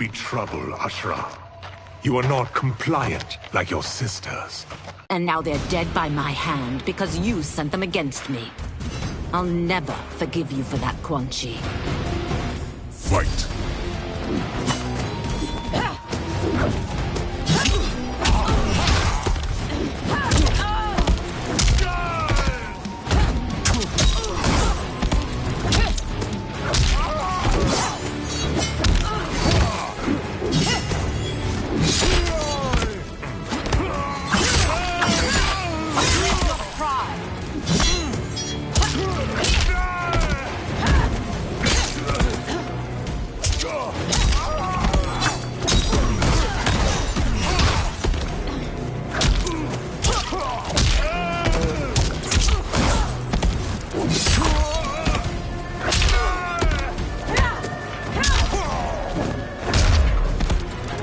be trouble, Ashra. You are not compliant like your sisters. And now they're dead by my hand because you sent them against me. I'll never forgive you for that, Quan Chi. Fight!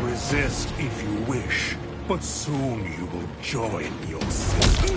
Resist if you wish, but soon you will join your sister.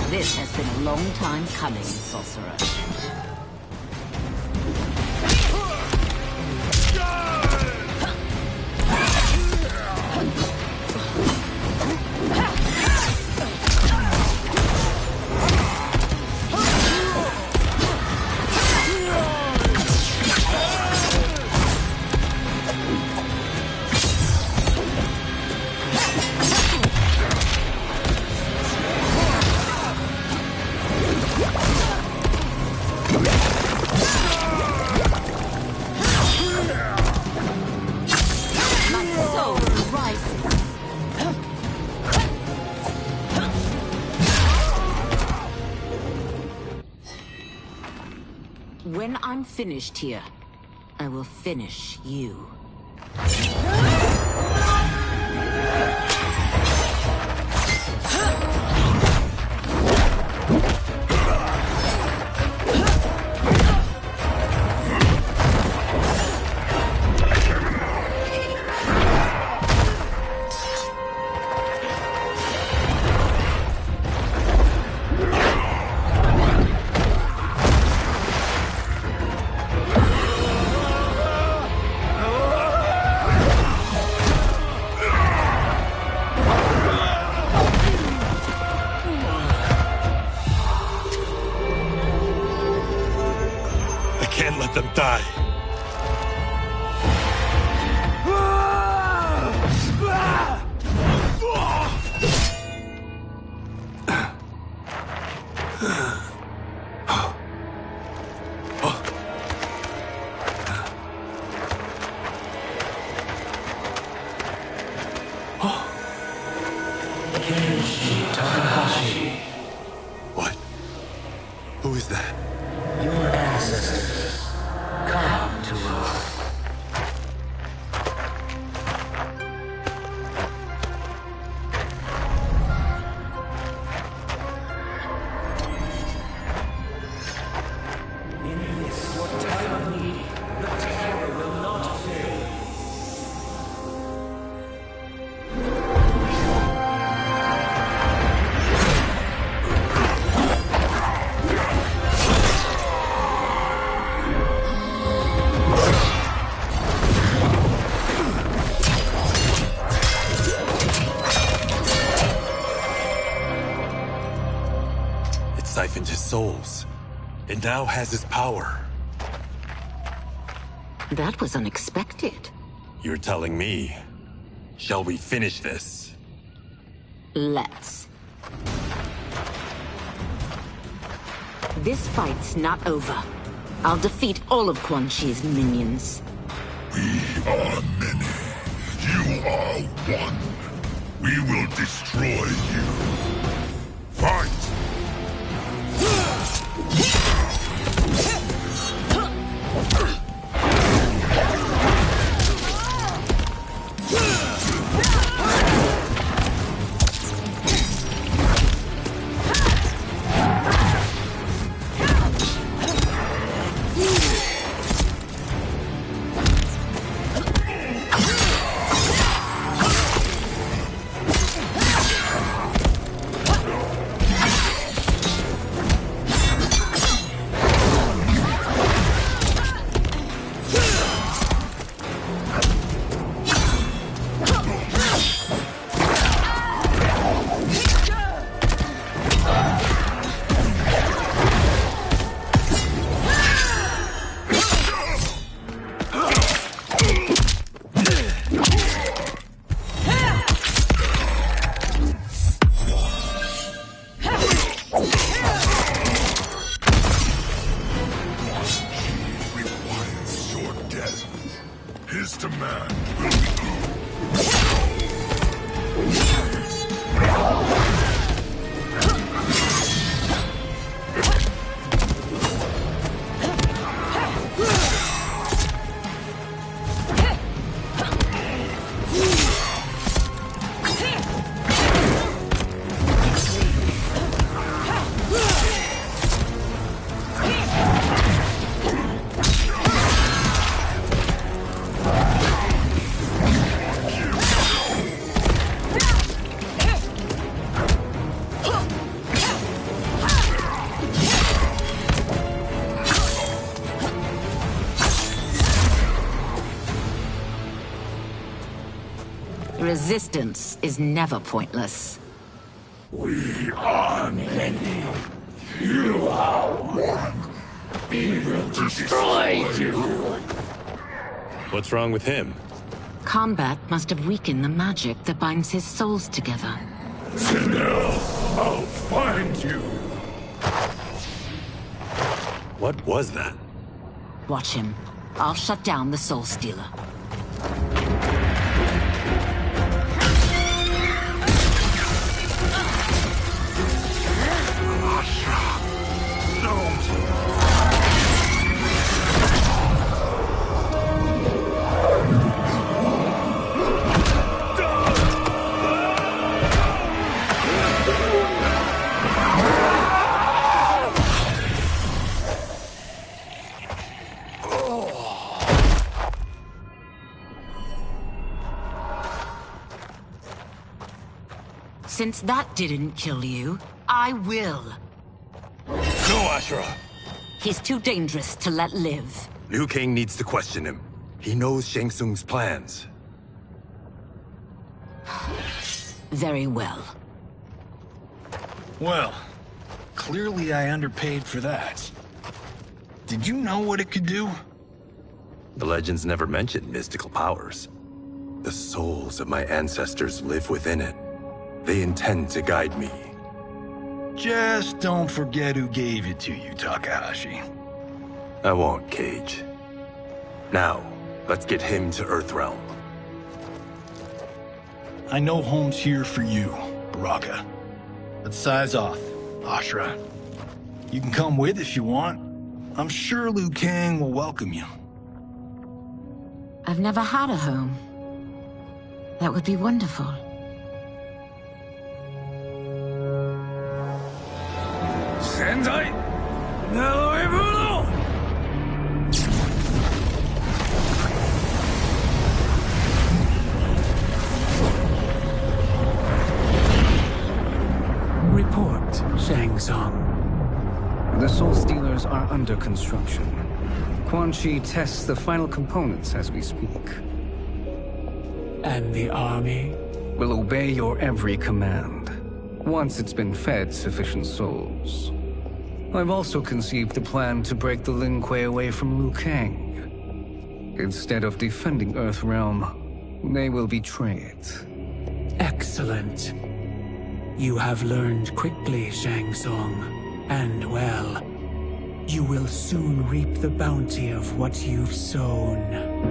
This has been a long time coming, sorcerer. When I'm finished here, I will finish you. Can't let them die. What? Who is that? Your ancestors, come to us. In this, your time of need, the terror will not fail. Siphoned his souls, and now has his power. That was unexpected. You're telling me. Shall we finish this? Let's. This fight's not over. I'll defeat all of Quan Chi's minions. We are many. You are one. We will destroy you. Fight! His demand will be Resistance is never pointless. We are many. You are one. We will destroy you. What's wrong with him? Combat must have weakened the magic that binds his souls together. Sinel, I'll find you. What was that? Watch him. I'll shut down the Soul Stealer. Since that didn't kill you, I will. No, Ashura! He's too dangerous to let live. Liu Kang needs to question him. He knows Shang Tsung's plans. Very well. Well, clearly I underpaid for that. Did you know what it could do? The legends never mentioned mystical powers. The souls of my ancestors live within it. They intend to guide me. Just don't forget who gave it to you, Takahashi. I won't, Cage. Now, let's get him to Earthrealm. I know home's here for you, Baraka. But size off, Ashura. You can come with if you want. I'm sure Liu Kang will welcome you. I've never had a home. That would be wonderful. Sendai, Naloibuno! Report, Shang Tsung. The Soul Stealers are under construction. Quan Chi tests the final components as we speak. And the army? Will obey your every command, once it's been fed sufficient souls. I've also conceived a plan to break the Lin Kuei away from Liu Kang. Instead of defending Earthrealm, they will betray it. Excellent. You have learned quickly, Shang Tsung. And well, you will soon reap the bounty of what you've sown.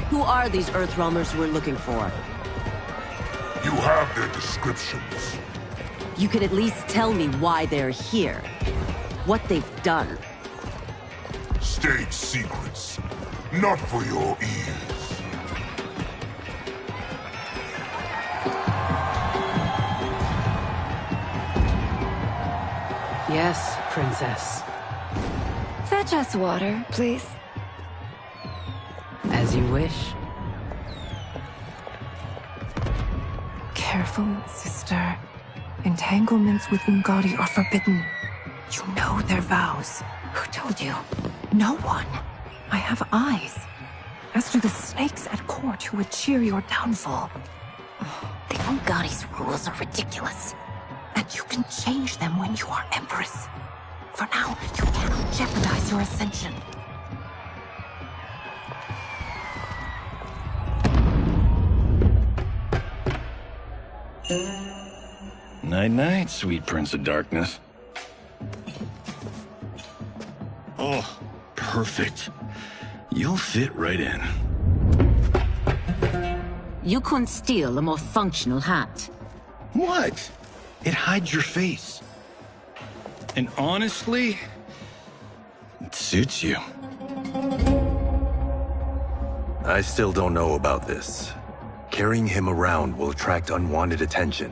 Who are these Earthrealmers we're looking for? You have their descriptions. You can at least tell me why they're here. What they've done. State secrets. Not for your ears. Yes, Princess. Fetch us water, please. As you wish. Careful, sister. Entanglements with Ungadi are forbidden. You know their vows. Who told you? No one. I have eyes. As do the snakes at court who would cheer your downfall. The Ungadi's rules are ridiculous. And you can change them when you are Empress. For now, you cannot jeopardize your ascension. Night-night, sweet Prince of Darkness. Oh, perfect. You'll fit right in. You couldn't steal a more functional hat. What? It hides your face. And honestly, it suits you. I still don't know about this. Carrying him around will attract unwanted attention.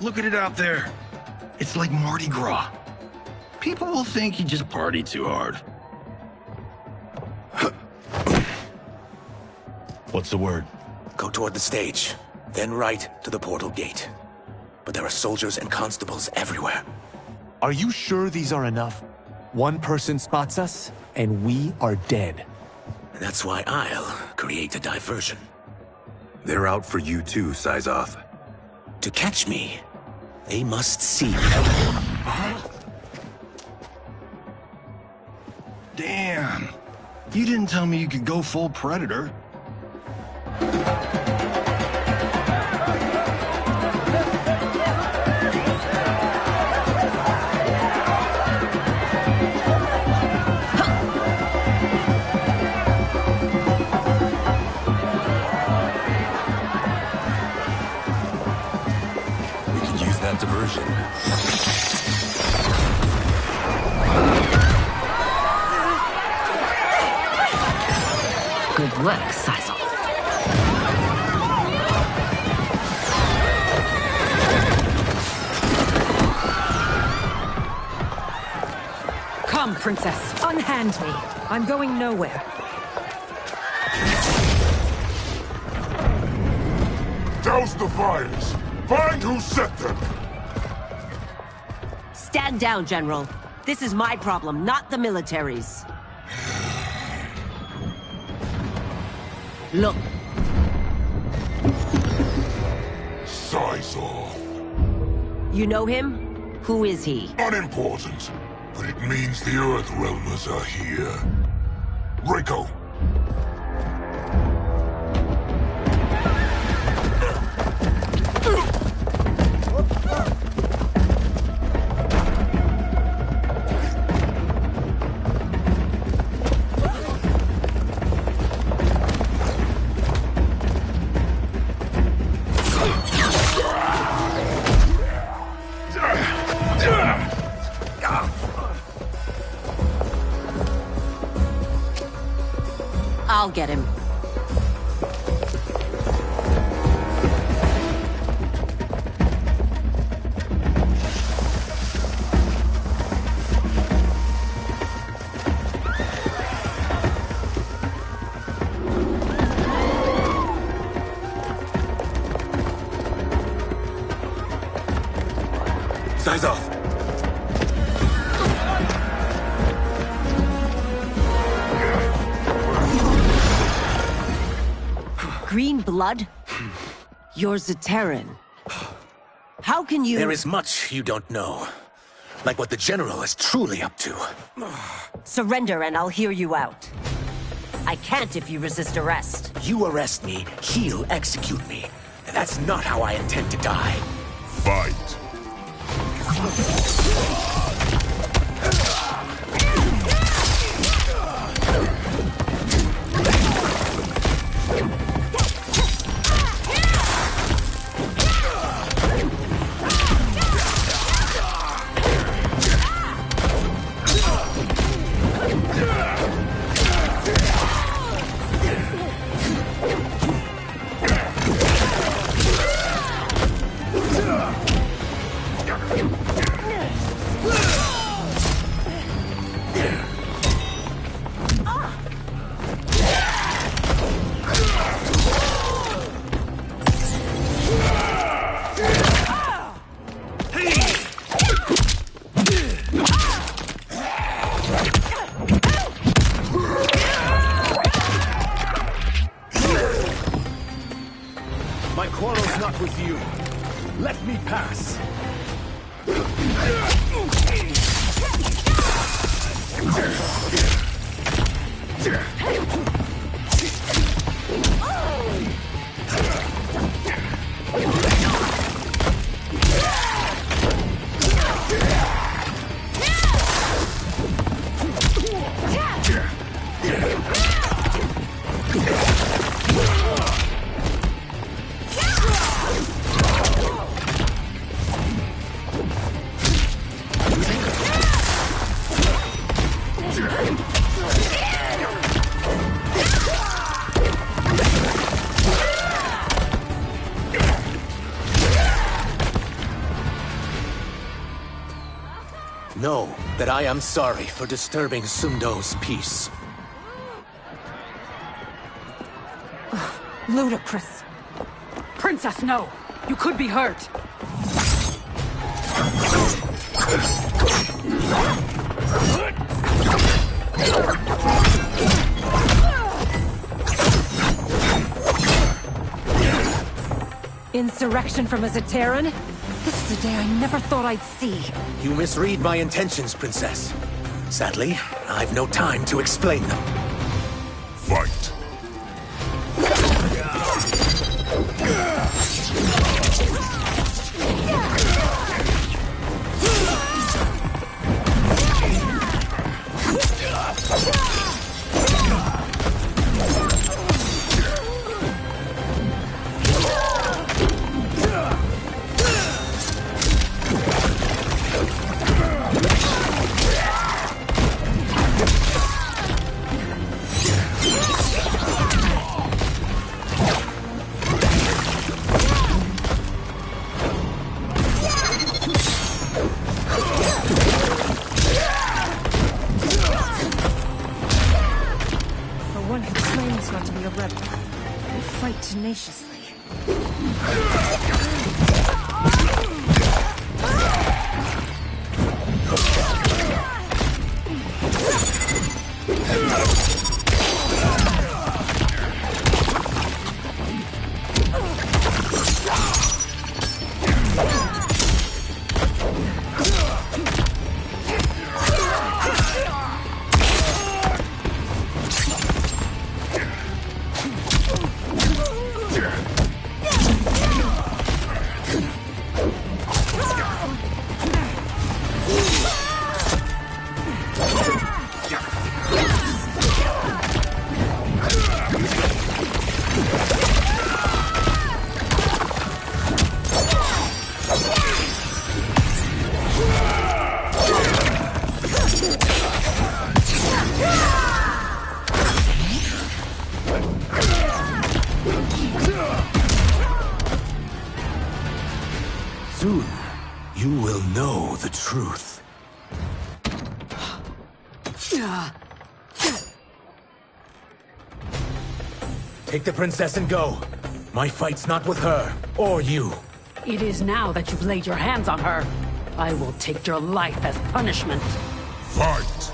Look at it out there. It's like Mardi Gras. People will think you just party too hard. What's the word? Go toward the stage, then right to the portal gate. But there are soldiers and constables everywhere. Are you sure these are enough? One person spots us, and we are dead. That's why I'll create a diversion. They're out for you too, Syzoth. To catch me, they must see. Damn. You didn't tell me you could go full Predator. That diversion. Good work, Syzoth. Come, Princess. Unhand me. I'm going nowhere. Douse the fires. Find who set them. Stand down, General. This is my problem, not the military's. Look. Syzoth. You know him? Who is he? Unimportant, but it means the Earthrealmers are here. Reiko. I'll get him. Eyes off. Green blood? You're Zaterran. How can you— There is much you don't know. Like what the General is truly up to. Surrender and I'll hear you out. I can't if you resist arrest. You arrest me, he'll execute me. And that's not how I intend to die. Fight. My quarrel's not with you. Let me pass. Know that I am sorry for disturbing Sundo's peace. Ludicrous. Princess, no! You could be hurt! Insurrection from a Zaterran? This is a day I never thought I'd see. You misread my intentions, Princess. Sadly, I've no time to explain them. Fight. Not to be a rebel. We fight tenaciously. truth. Take the princess and go. My fight's not with her, or you. It is now that you've laid your hands on her. I will take your life as punishment. Fight!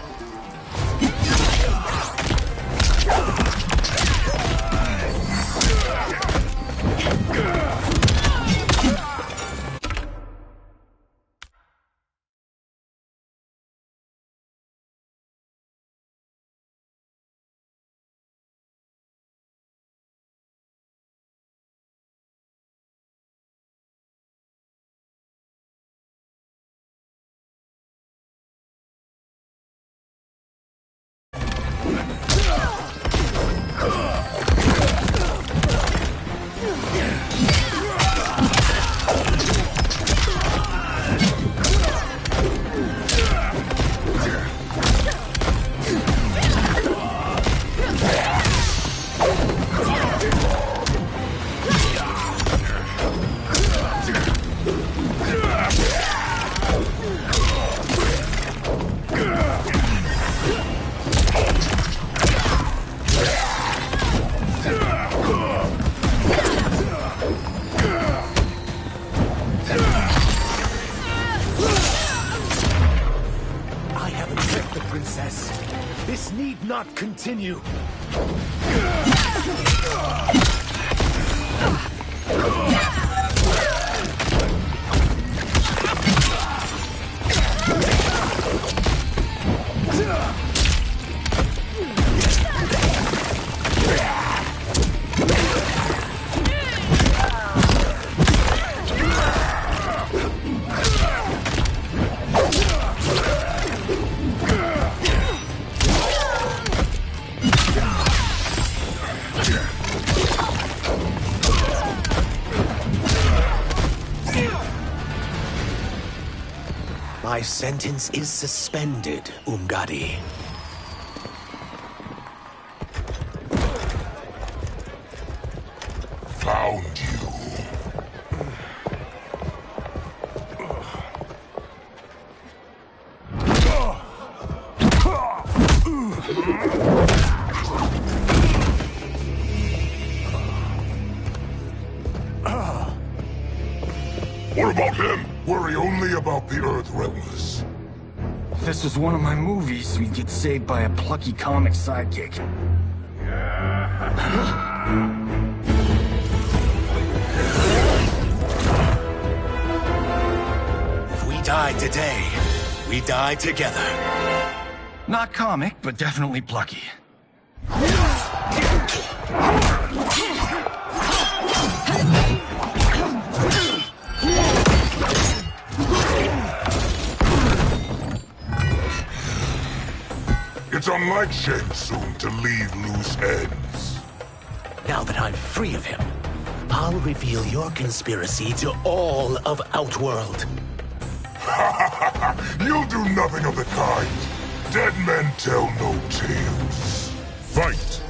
This need not continue. My sentence is suspended, Umgadi. Found you. What about him? Worry only about the Earthrealmers. If this was one of my movies, we'd get saved by a plucky comic sidekick. If we die today, we die together. Not comic, but definitely plucky. It's unlike Shang Tsung to leave loose ends. Now that I'm free of him, I'll reveal your conspiracy to all of Outworld. You'll do nothing of the kind. Dead men tell no tales. Fight!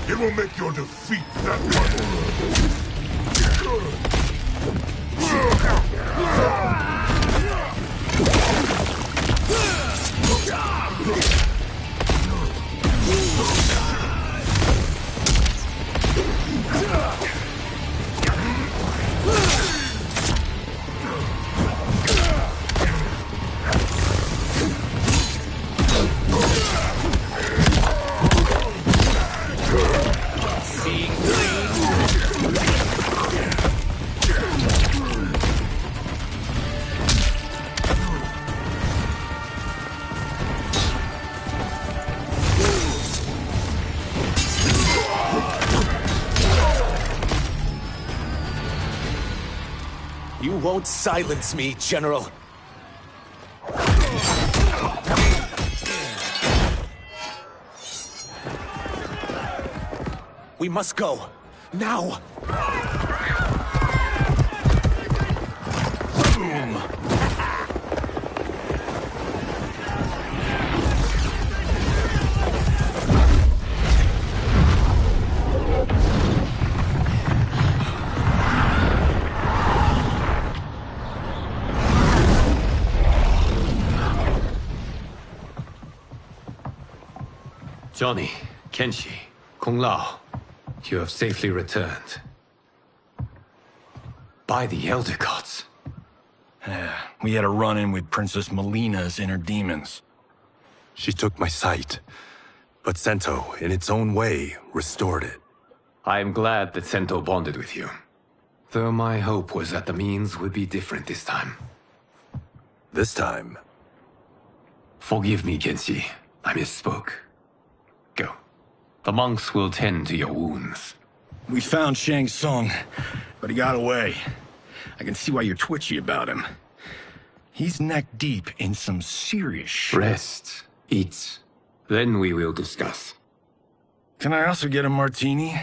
It will make your defeat that much. See You won't silence me, General. We must go. Now! Boom! Johnny, Kenshi, Kung Lao, you have safely returned. By the Elder Gods. We had a run-in with Princess Melina's inner demons. She took my sight, but Sento, in its own way, restored it. I am glad that Sento bonded with you. Though my hope was that the means would be different this time. This time? Forgive me, Kenshi. I misspoke. Go. The monks will tend to your wounds. We found Shang Tsung, but he got away. I can see why you're twitchy about him. He's neck-deep in some serious shit. Rest. Eat. Then we will discuss. Can I also get a martini?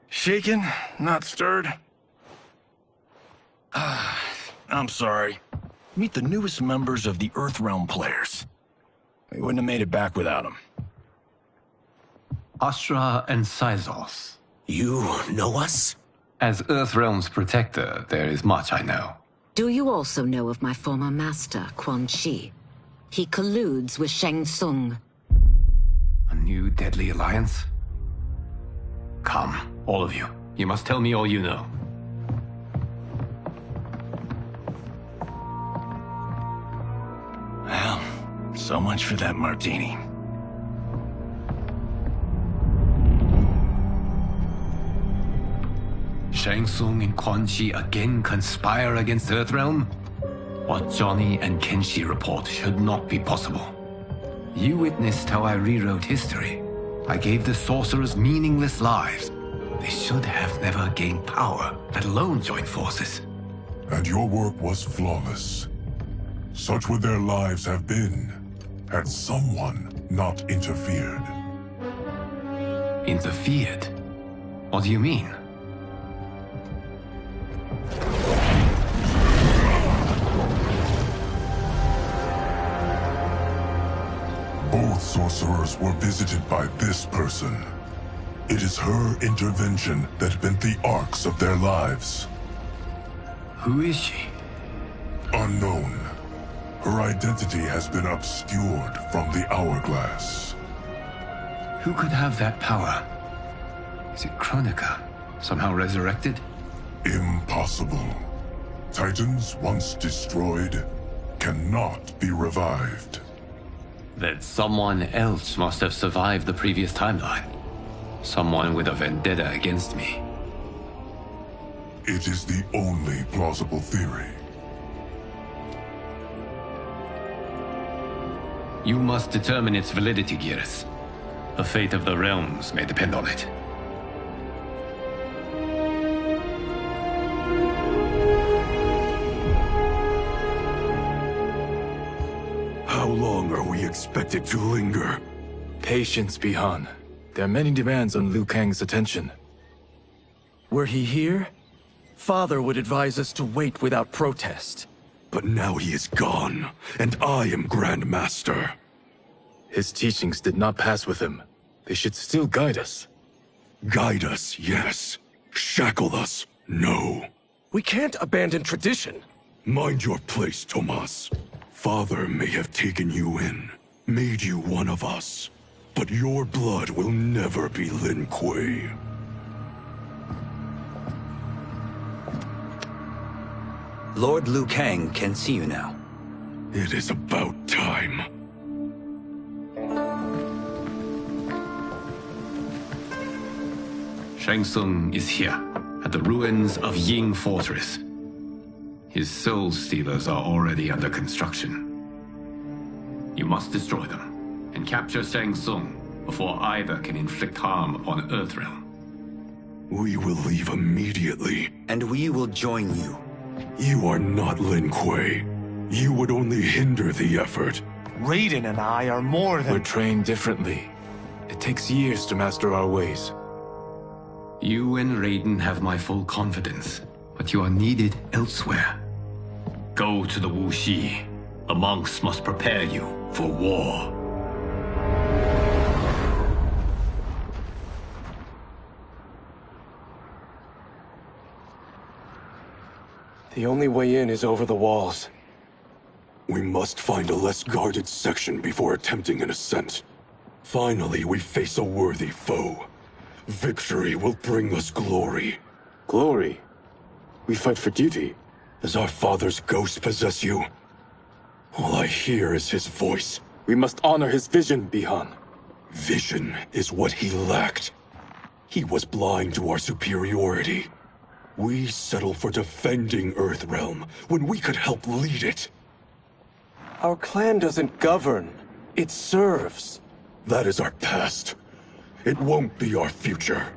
Shaken, not stirred? I'm sorry. Meet the newest members of the Earthrealm players. We wouldn't have made it back without them. Ashrah and Syzoth. You know us? As Earthrealm's protector, there is much I know. Do you also know of my former master, Quan Chi? He colludes with Shang Tsung. A new deadly alliance? Come, all of you. You must tell me all you know. Well, so much for that martini. Shang Tsung and Quan Chi again conspire against Earthrealm? What Johnny and Kenshi report should not be possible. You witnessed how I rewrote history. I gave the sorcerers meaningless lives. They should have never gained power, let alone join forces. And your work was flawless. Such would their lives have been, had someone not interfered. Interfered? What do you mean? Both sorcerers were visited by this person. It is her intervention that bent the arcs of their lives. Who is she? Unknown. Her identity has been obscured from the hourglass. Who could have that power? Is it Kronika? Somehow resurrected? Impossible. Titans once destroyed cannot be revived. That someone else must have survived the previous timeline. Someone with a vendetta against me. It is the only plausible theory. You must determine its validity, Geras. The fate of the realms may depend on it. How long are we expected to linger? Patience, Bi-Han. There are many demands on Liu Kang's attention. Were he here, Father would advise us to wait without protest. But now he is gone, and I am Grand Master. His teachings did not pass with him. They should still guide us. Guide us, yes. Shackle us, no. We can't abandon tradition. Mind your place, Tomas. Father may have taken you in, made you one of us. But your blood will never be Lin Kuei. Lord Liu Kang can see you now. It is about time. Shang Tsung is here, at the ruins of Ying Fortress. His Soul Stealers are already under construction. You must destroy them, and capture Shang Tsung before either can inflict harm upon Earthrealm. We will leave immediately. And we will join you. You are not Lin Kuei. You would only hinder the effort. Raiden and I are more than... We're trained differently. It takes years to master our ways. You and Raiden have my full confidence, but you are needed elsewhere. Go to the Wuxi. The monks must prepare you for war. The only way in is over the walls. We must find a less guarded section before attempting an ascent. Finally, we face a worthy foe. Victory will bring us glory. Glory? We fight for duty. Does our father's ghost possess you? All I hear is his voice. We must honor his vision, Bi-Han. Vision is what he lacked. He was blind to our superiority. We settle for defending Earthrealm when we could help lead it. Our clan doesn't govern. It serves. That is our past. It won't be our future.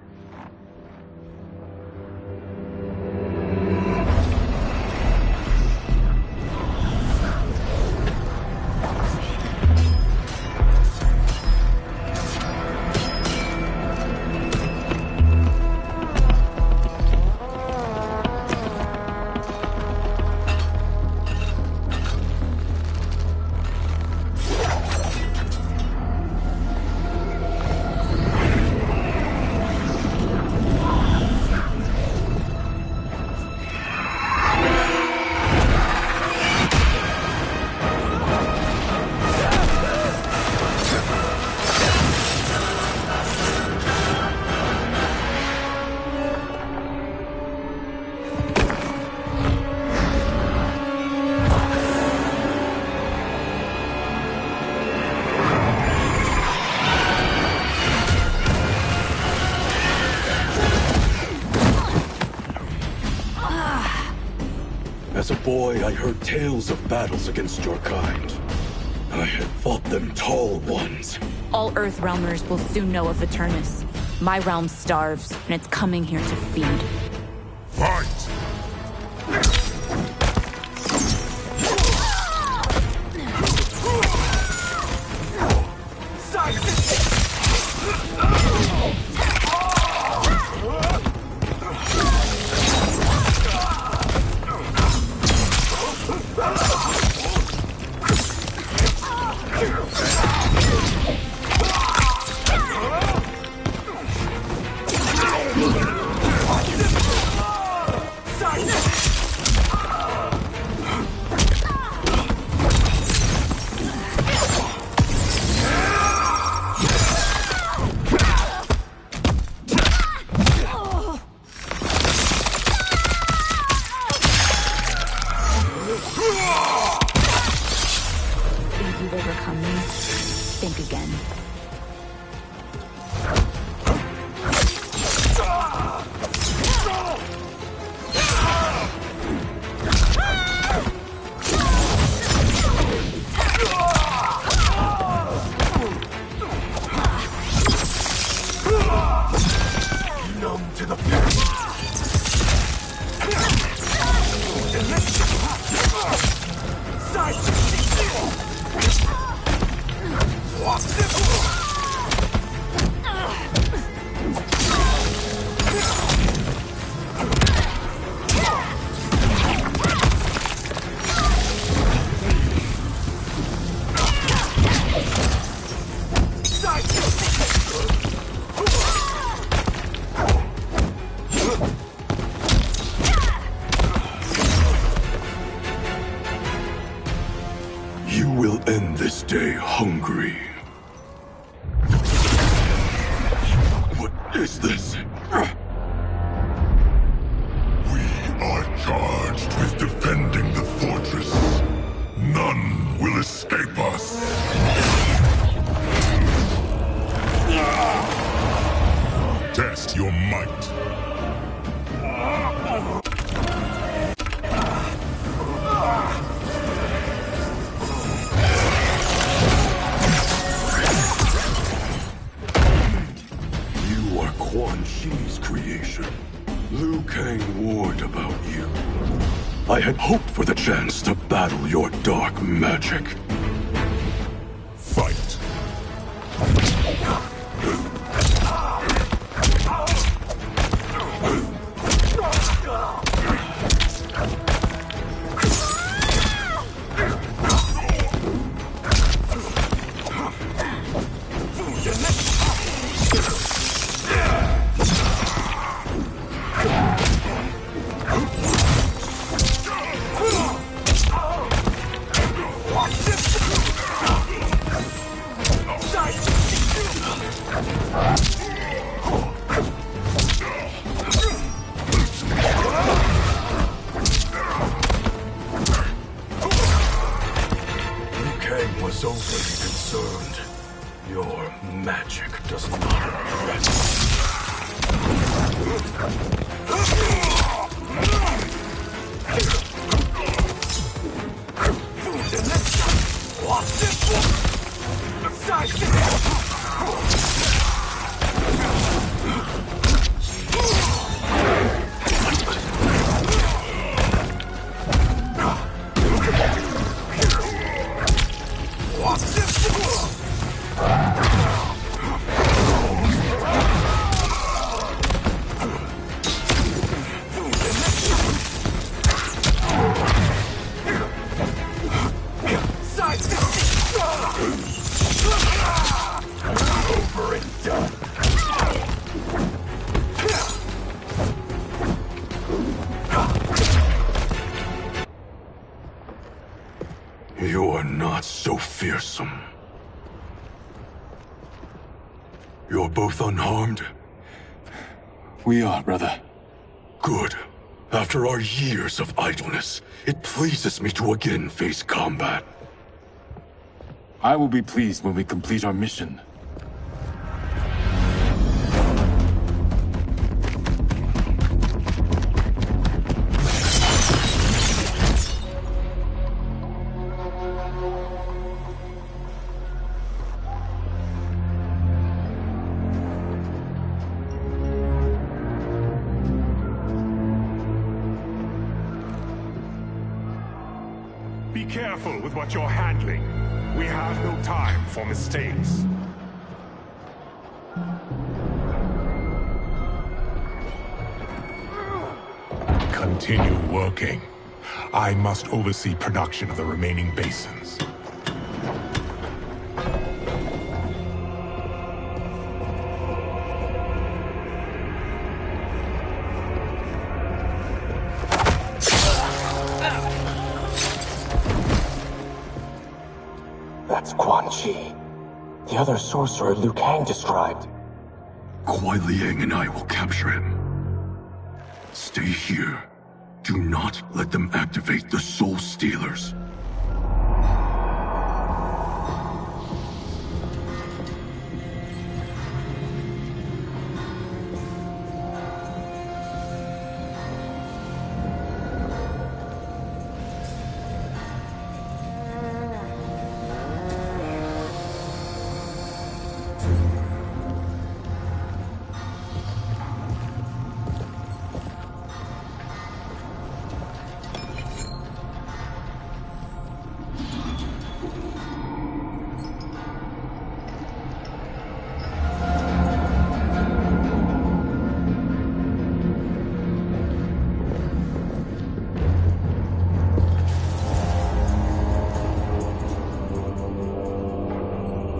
As a boy, I heard tales of battles against your kind. I had fought them tall ones. All Earthrealmers will soon know of Eternus. My realm starves, and it's coming here to feed. Fight! You will end this day hungry. What is this? We are charged with defending the fortress. None will escape us. Test your might. Quan Chi's creation. Liu Kang warned about you. I had hoped for the chance to battle your dark magic. Fight. You're not so fearsome. You're both unharmed? We are, brother. Good. After our years of idleness, it pleases me to again face combat. I will be pleased when we complete our mission. Be careful with what you're handling. We have no time for mistakes. Continue working. I must oversee production of the remaining basins. That's Quan Chi, the other sorcerer Liu Kang described. Kuai Liang and I will capture him. Stay here. Do not let them activate the Soul Stealers.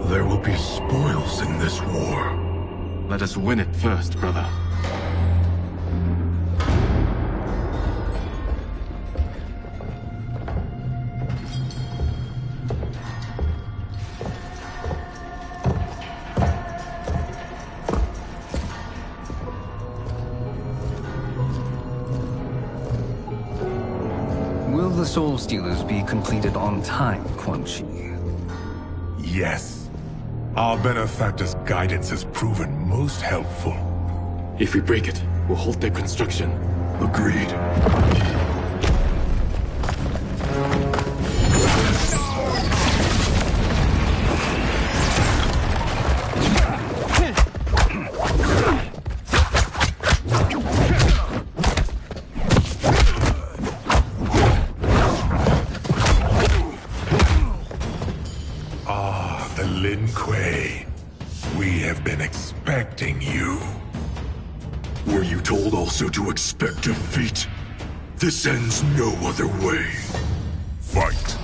There will be spoils in this war. Let us win it first, brother. Will the Soul Stealers be completed on time, Quan Chi? Yes. Our benefactor's guidance has proven most helpful. If we break it, we'll halt their construction. Agreed. Lin Kuei, we have been expecting you. Were you told also to expect defeat? This ends no other way. Fight.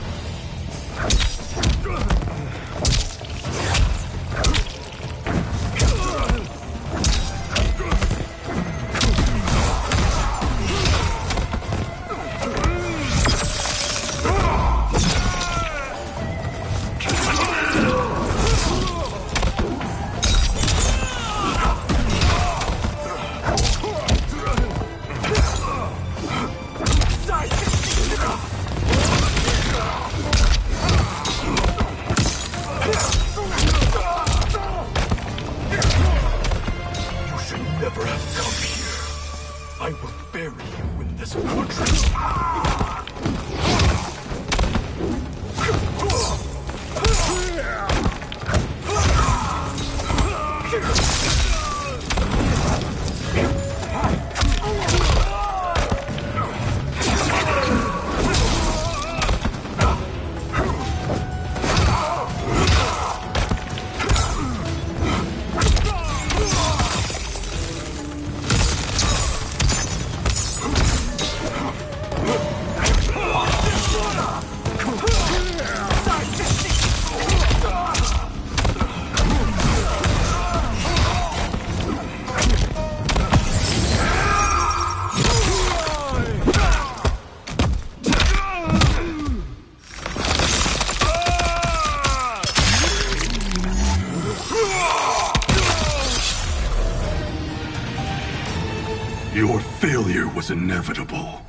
Your failure was inevitable.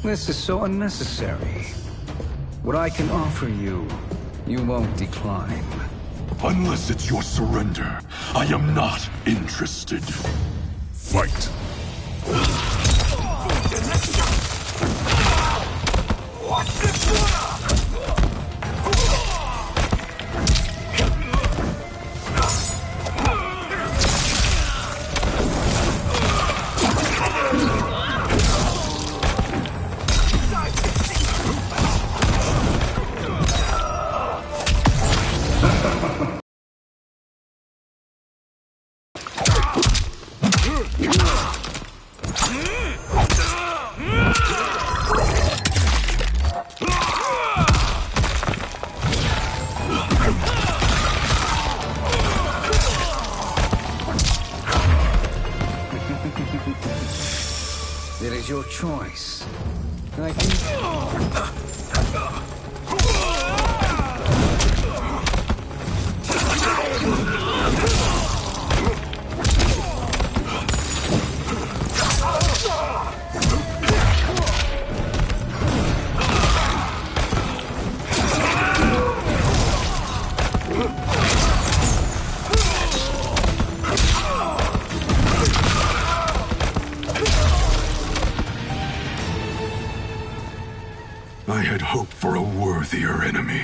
This is so unnecessary. What I can offer you, you won't decline. Unless it's your surrender, I am not interested. Fight. It is your choice. I can... I had hoped for a worthier enemy.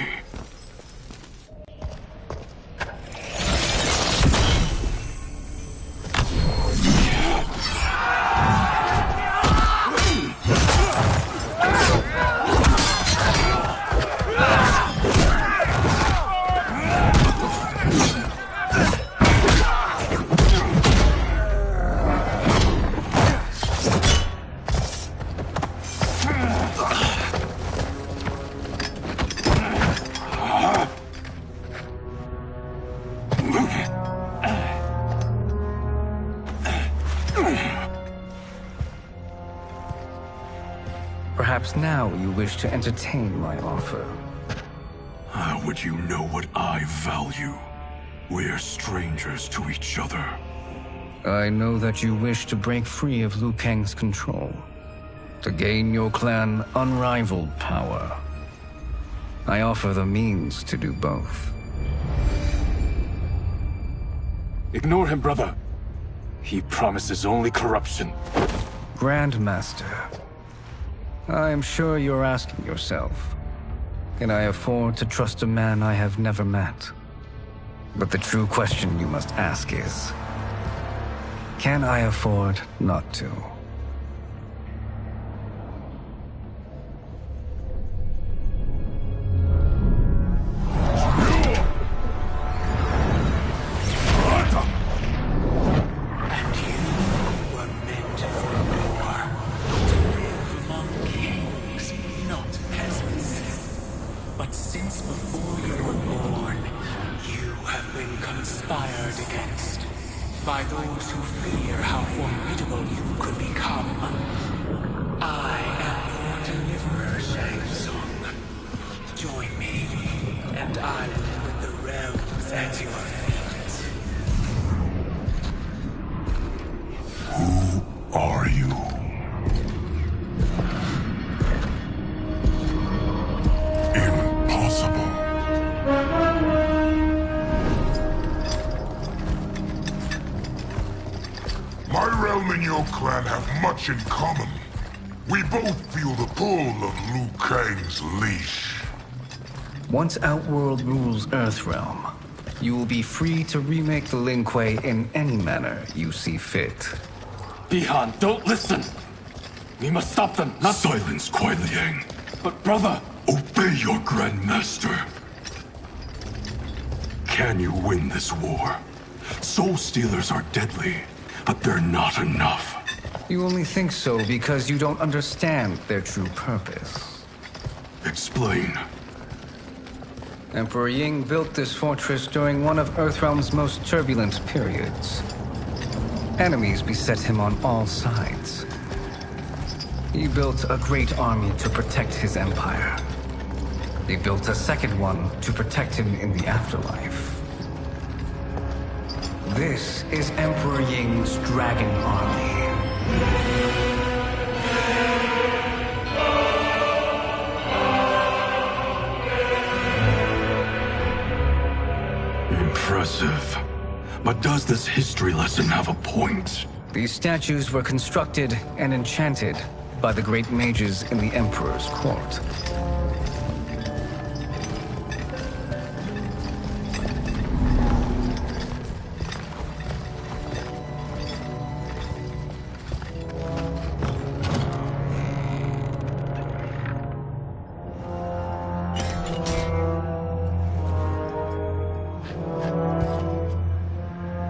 Perhaps now you wish to entertain my offer. How would you know what I value? We're strangers to each other. I know that you wish to break free of Liu Kang's control, to gain your clan unrivaled power. I offer the means to do both. Ignore him, brother. He promises only corruption. Grandmaster, I am sure you're asking yourself, Can I afford to trust a man I have never met? But the true question you must ask is, can I afford not to? By those who fear how formidable you could become. I am your deliverer, Shang Tsung. Join me, and I will put the realms at your feet. Who are you? Impossible. My realm and your clan have much in common. We both feel the pull of Liu Kang's leash. Once Outworld rules Earthrealm, you will be free to remake the Lin Kuei in any manner you see fit. Bi-Han, don't listen! We must stop them, not— Silence, Kuai Liang. But brother— Obey your Grandmaster. Can you win this war? Soul Stealers are deadly, but they're not enough. You only think so because you don't understand their true purpose. Explain. Emperor Ying built this fortress during one of Earthrealm's most turbulent periods. Enemies beset him on all sides. He built a great army to protect his empire. He built a second one to protect him in the afterlife. This is Emperor Ying's Dragon Army. Impressive. But does this history lesson have a point? These statues were constructed and enchanted by the great mages in the Emperor's court.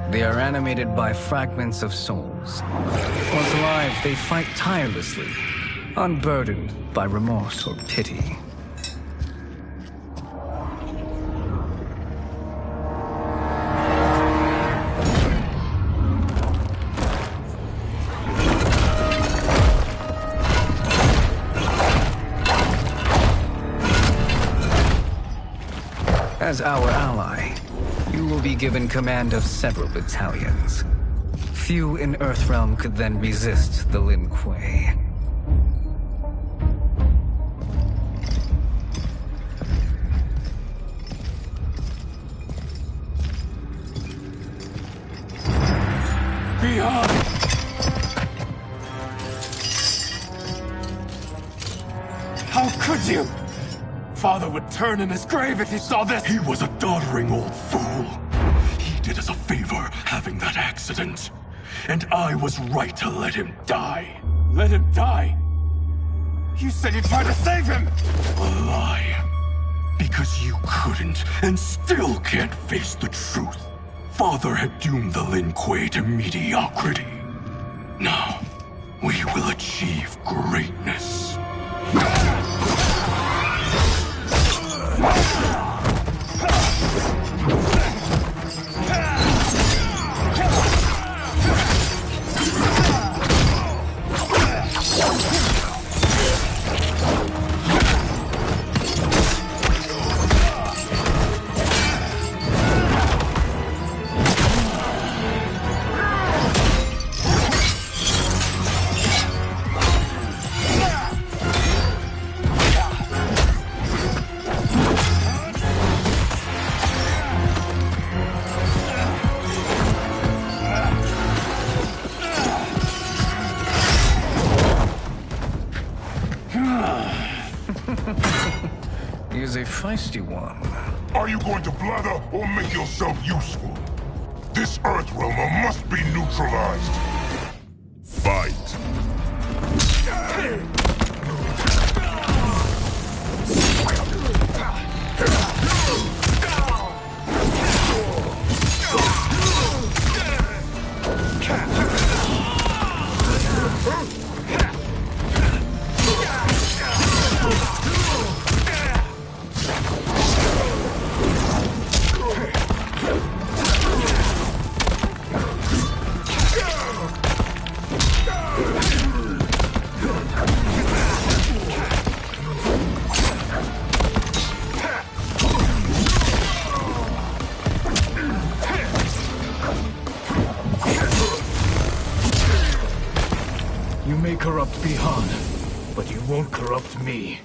They are animated by fragments of souls. Once alive, they fight tirelessly, unburdened by remorse or pity. As our ally, you will be given command of several battalions. Few in Earthrealm could then resist the Lin Kuei. Bi-Han! How could you? Father would turn in his grave if he saw this! He was a doddering old fool. He did us a favor having that accident. And I was right to let him die. Let him die? You said you tried to save him! A lie. Because you couldn't, and still can't face the truth. Father had doomed the Lin Kuei to mediocrity. Now, we will achieve greatness. He is a feisty one. Are you going to blather or make yourself useful? This Earthrealmer must be neutralized. Fight. You may corrupt Bihan, but you won't corrupt me.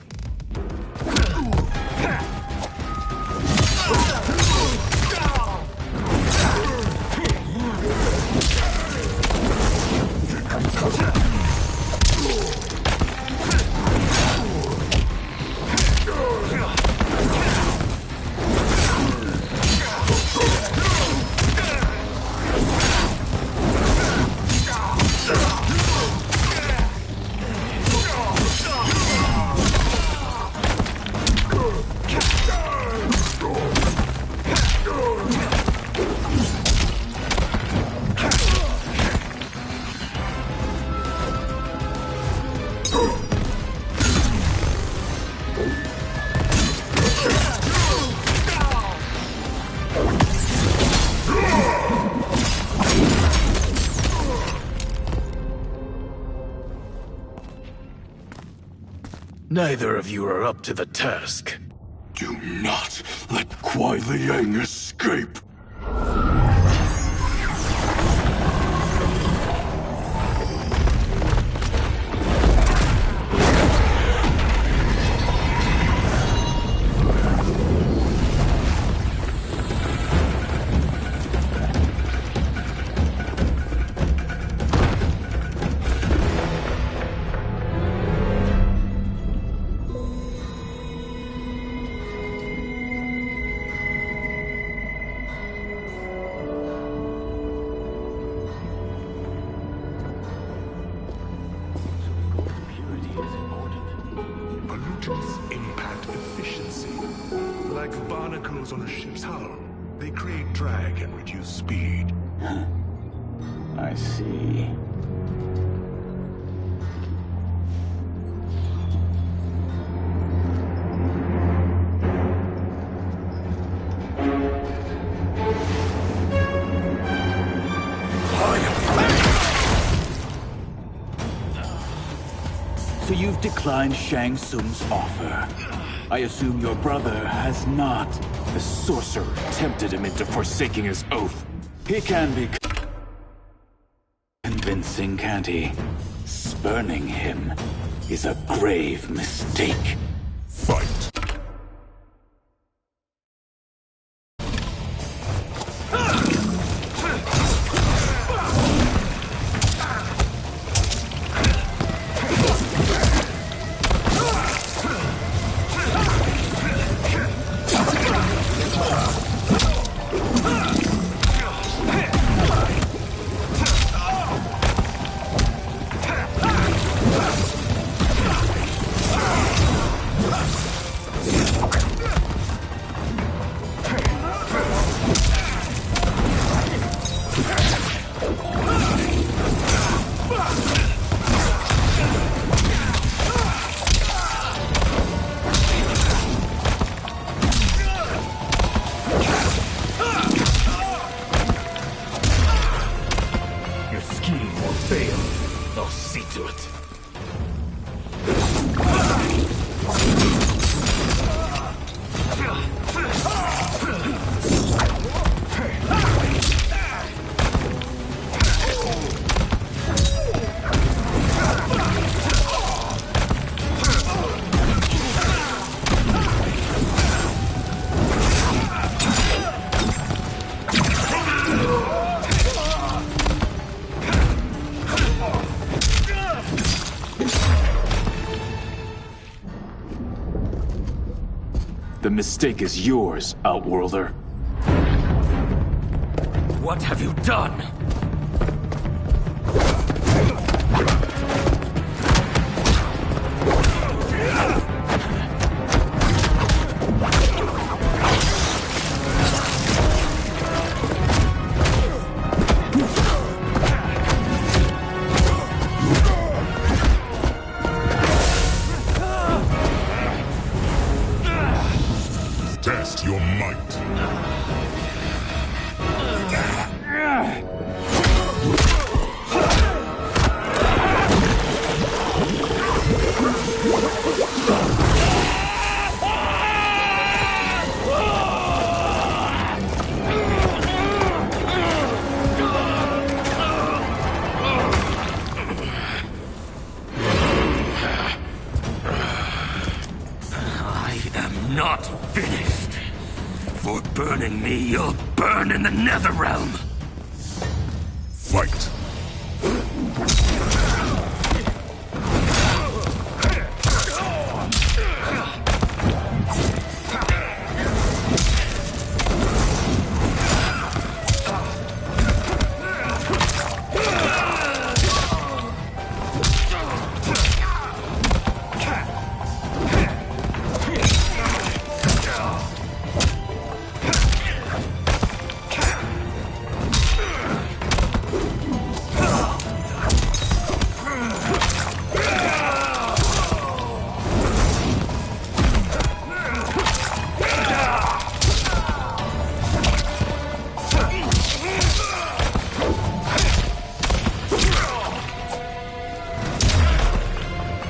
Neither of you are up to the task. Do not let Kuai Liang escape. Pollutants impact efficiency. Like barnacles on a ship's hull. They create drag and reduce speed. I see. So you've declined Shang Tsung's offer. I assume your brother has not. The sorcerer tempted him into forsaking his oath. He can be convincing, can't he? Spurning him is a grave mistake. Fight. The mistake is yours, Outworlder. What have you done? Test your might. I am not finished. For burning me, you'll burn in the Netherrealm. Fight.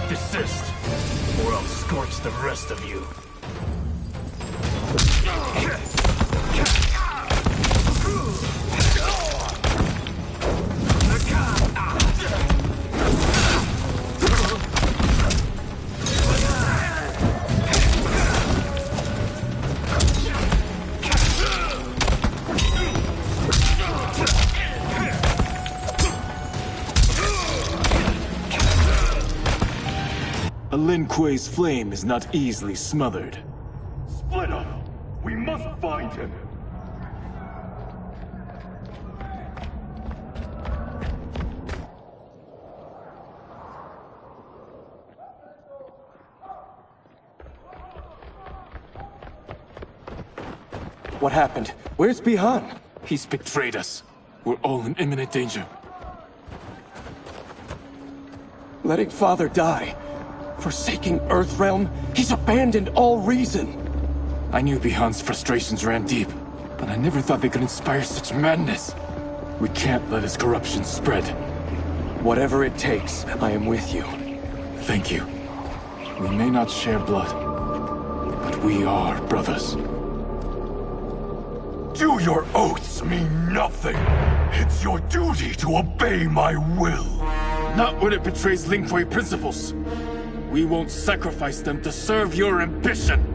Desist, or I'll scorch the rest of you. A Lin Kuei's flame is not easily smothered. Split up! We must find him! What happened? Where's Bihan? He's betrayed us. We're all in imminent danger. Letting Father die. Forsaking Earthrealm, he's abandoned all reason. I knew Bihan's frustrations ran deep, but I never thought they could inspire such madness. We can't let his corruption spread. Whatever it takes, I am with you. Thank you. We may not share blood, but we are brothers. Do your oaths mean nothing? It's your duty to obey my will. Not when it betrays Lin Kuei principles. We won't sacrifice them to serve your ambition.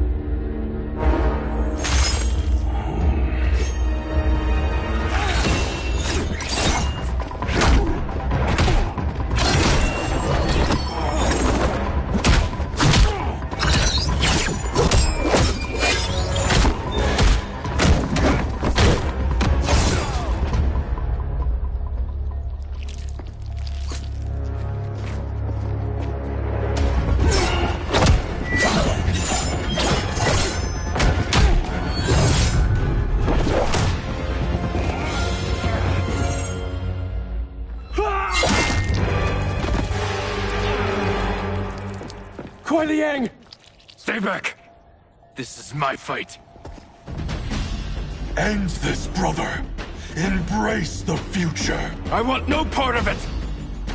Kuei Liang! Stay back! This is my fight. End this, brother. Embrace the future. I want no part of it!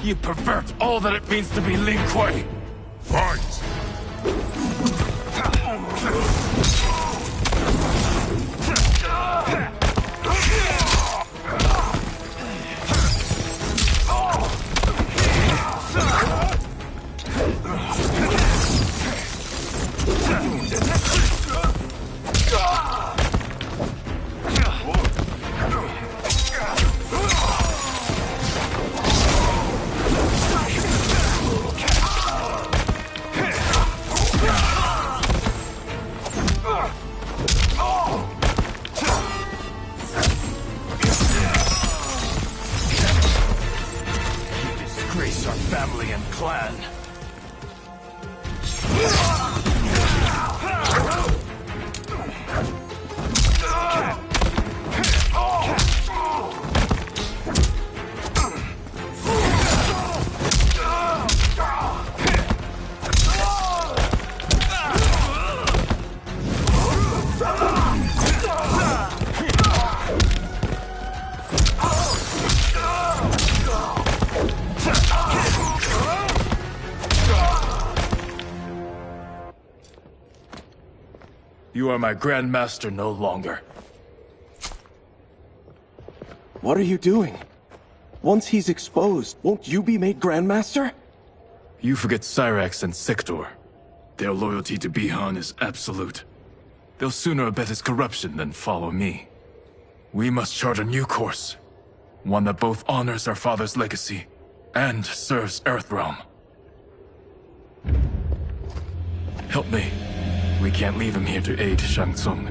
You pervert all that it means to be Lin Kuei! Fight! You are my Grand Master no longer. What are you doing? Once he's exposed, won't you be made Grandmaster? You forget Cyrax and Sector. Their loyalty to Bi-Han is absolute. They'll sooner abet his corruption than follow me. We must chart a new course. One that both honors our father's legacy and serves Earthrealm. Help me. We can't leave him here to aid Shang Tsung.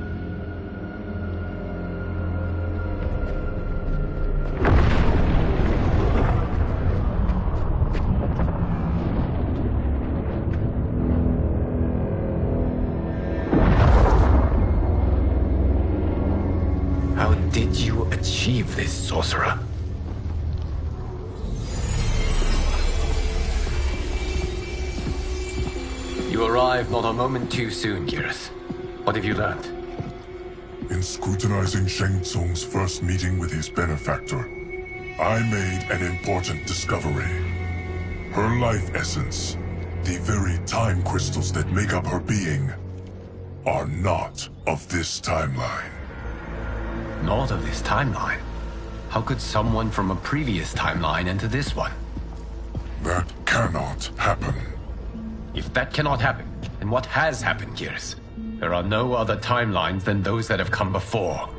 How did you achieve this, sorcerer? You arrived not a moment too soon, Geras. What have you learned? In scrutinizing Shang Tsung's first meeting with his benefactor, I made an important discovery. Her life essence, the very time crystals that make up her being, are not of this timeline. Not of this timeline? How could someone from a previous timeline enter this one? That cannot happen. If that cannot happen, then what has happened, Geras? There are no other timelines than those that have come before.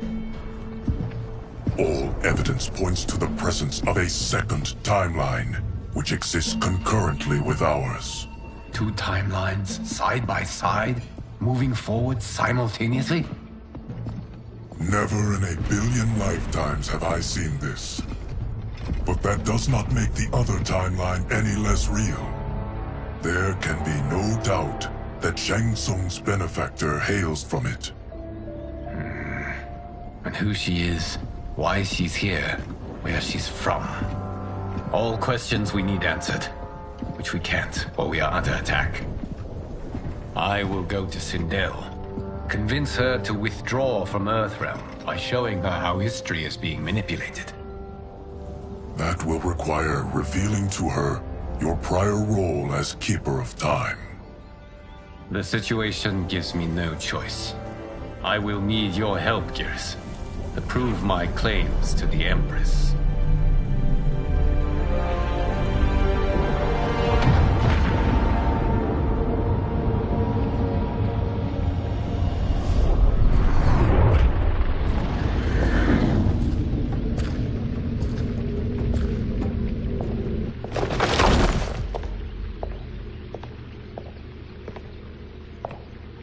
All evidence points to the presence of a second timeline, which exists concurrently with ours. Two timelines, side by side, moving forward simultaneously? Never in a billion lifetimes have I seen this. But that does not make the other timeline any less real. There can be no doubt that Shang Tsung's benefactor hails from it. And who she is, why she's here, where she's from. All questions we need answered, which we can't while we are under attack. I will go to Sindel. Convince her to withdraw from Earthrealm by showing her how history is being manipulated. That will require revealing to her your prior role as Keeper of Time. The situation gives me no choice. I will need your help, Geras, to prove my claims to the Empress.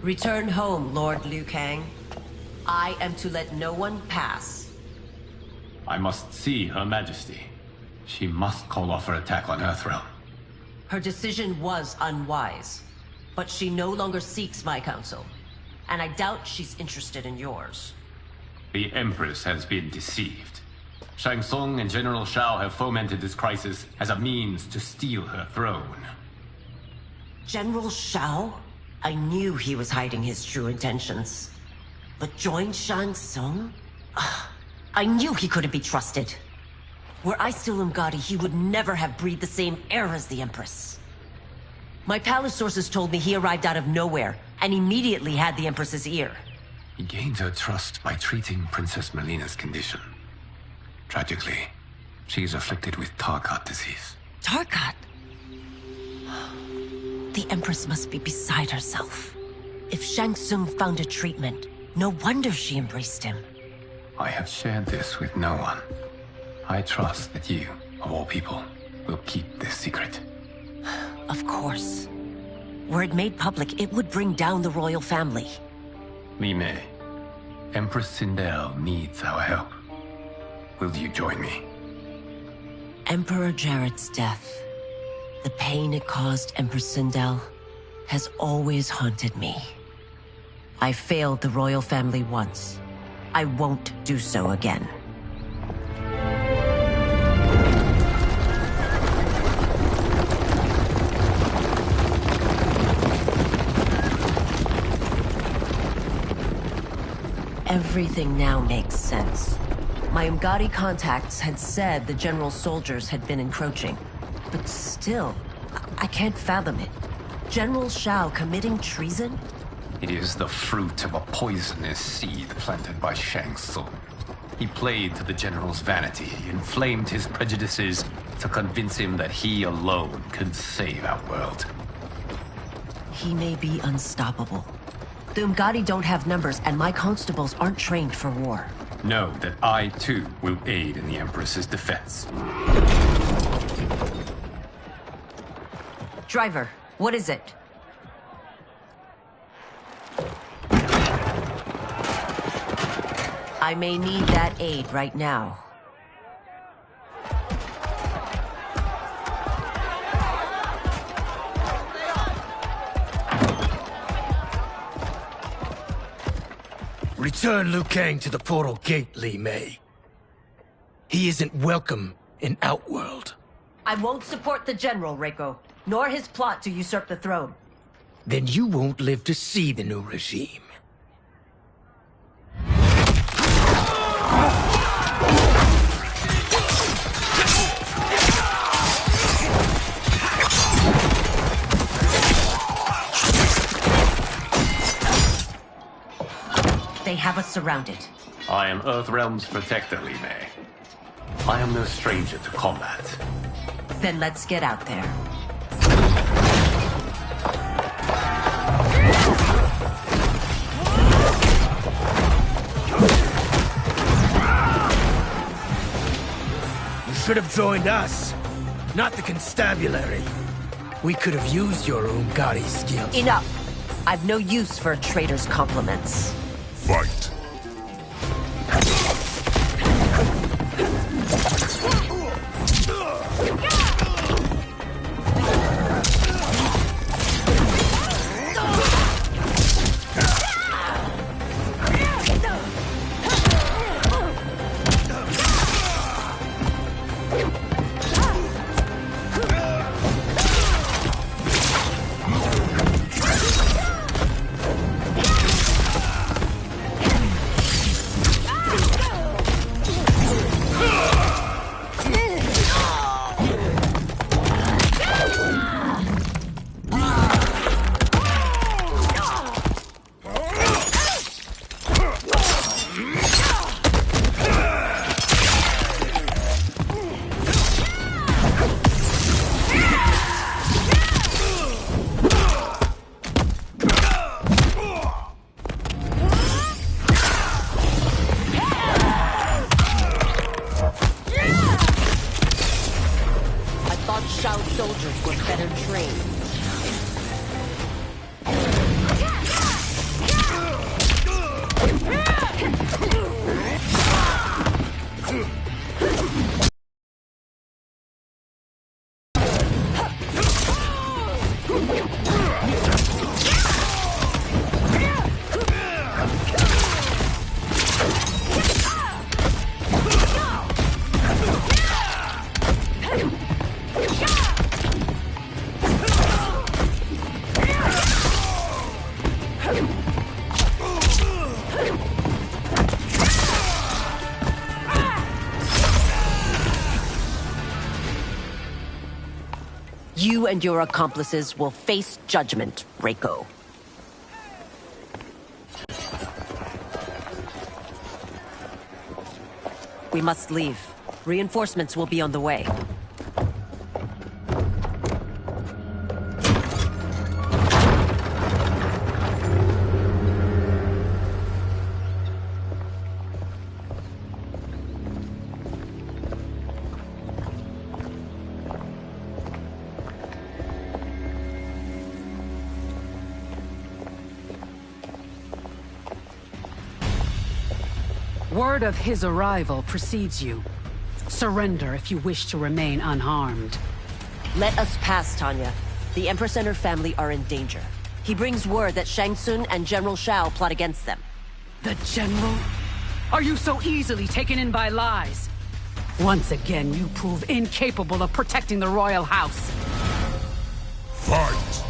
Return home, Lord Liu Kang. I am to let no one pass. I must see Her Majesty. She must call off her attack on Earthrealm. Her decision was unwise, but she no longer seeks my counsel, and I doubt she's interested in yours. The Empress has been deceived. Shang Tsung and General Shao have fomented this crisis as a means to steal her throne. General Shao? I knew he was hiding his true intentions. But join Shang Tsung? I knew he couldn't be trusted. Were I still Umgadi, he would never have breathed the same air as the Empress. My palace sources told me he arrived out of nowhere, and immediately had the Empress's ear. He gained her trust by treating Princess Melina's condition. Tragically, she is afflicted with Tarkat disease. Tarkat? The Empress must be beside herself. If Shang Tsung found a treatment, no wonder she embraced him. I have shared this with no one. I trust that you, of all people, will keep this secret. Of course. Were it made public, it would bring down the royal family. Li Mei, Empress Sindel needs our help. Will you join me? Emperor Jared's death, the pain it caused Empress Sindel, has always haunted me. I failed the royal family once. I won't do so again. Everything now makes sense. My Umgadi contacts had said the general soldiers had been encroaching. But still, I can't fathom it. General Shao committing treason? It is the fruit of a poisonous seed planted by Shang Tsung. He played to the general's vanity, inflamed his prejudices to convince him that he alone could save our world. He may be unstoppable. The Umgadi don't have numbers, and my constables aren't trained for war. Know that I, too, will aid in the Empress's defense. Driver, what is it? I may need that aid right now. Return Liu Kang to the portal gate, Li Mei. He isn't welcome in Outworld. I won't support the General, Reiko, nor his plot to usurp the throne. Then you won't live to see the new regime. They have us surrounded. I am Earthrealm's protector, Li Mei. I am no stranger to combat. Then let's get out there. You should have joined us, not the constabulary. We could have used your Umgadi skills. Enough! I've no use for a traitor's compliments. Fight. Soldiers were better trained. You and your accomplices will face judgment, Reiko. We must leave. Reinforcements will be on the way. Word of his arrival precedes you. Surrender if you wish to remain unharmed. Let us pass, Tanya. The Empress and her family are in danger. He brings word that Shang Tsung and General Shao plot against them. The General? Are you so easily taken in by lies? Once again, you prove incapable of protecting the royal house. Fight!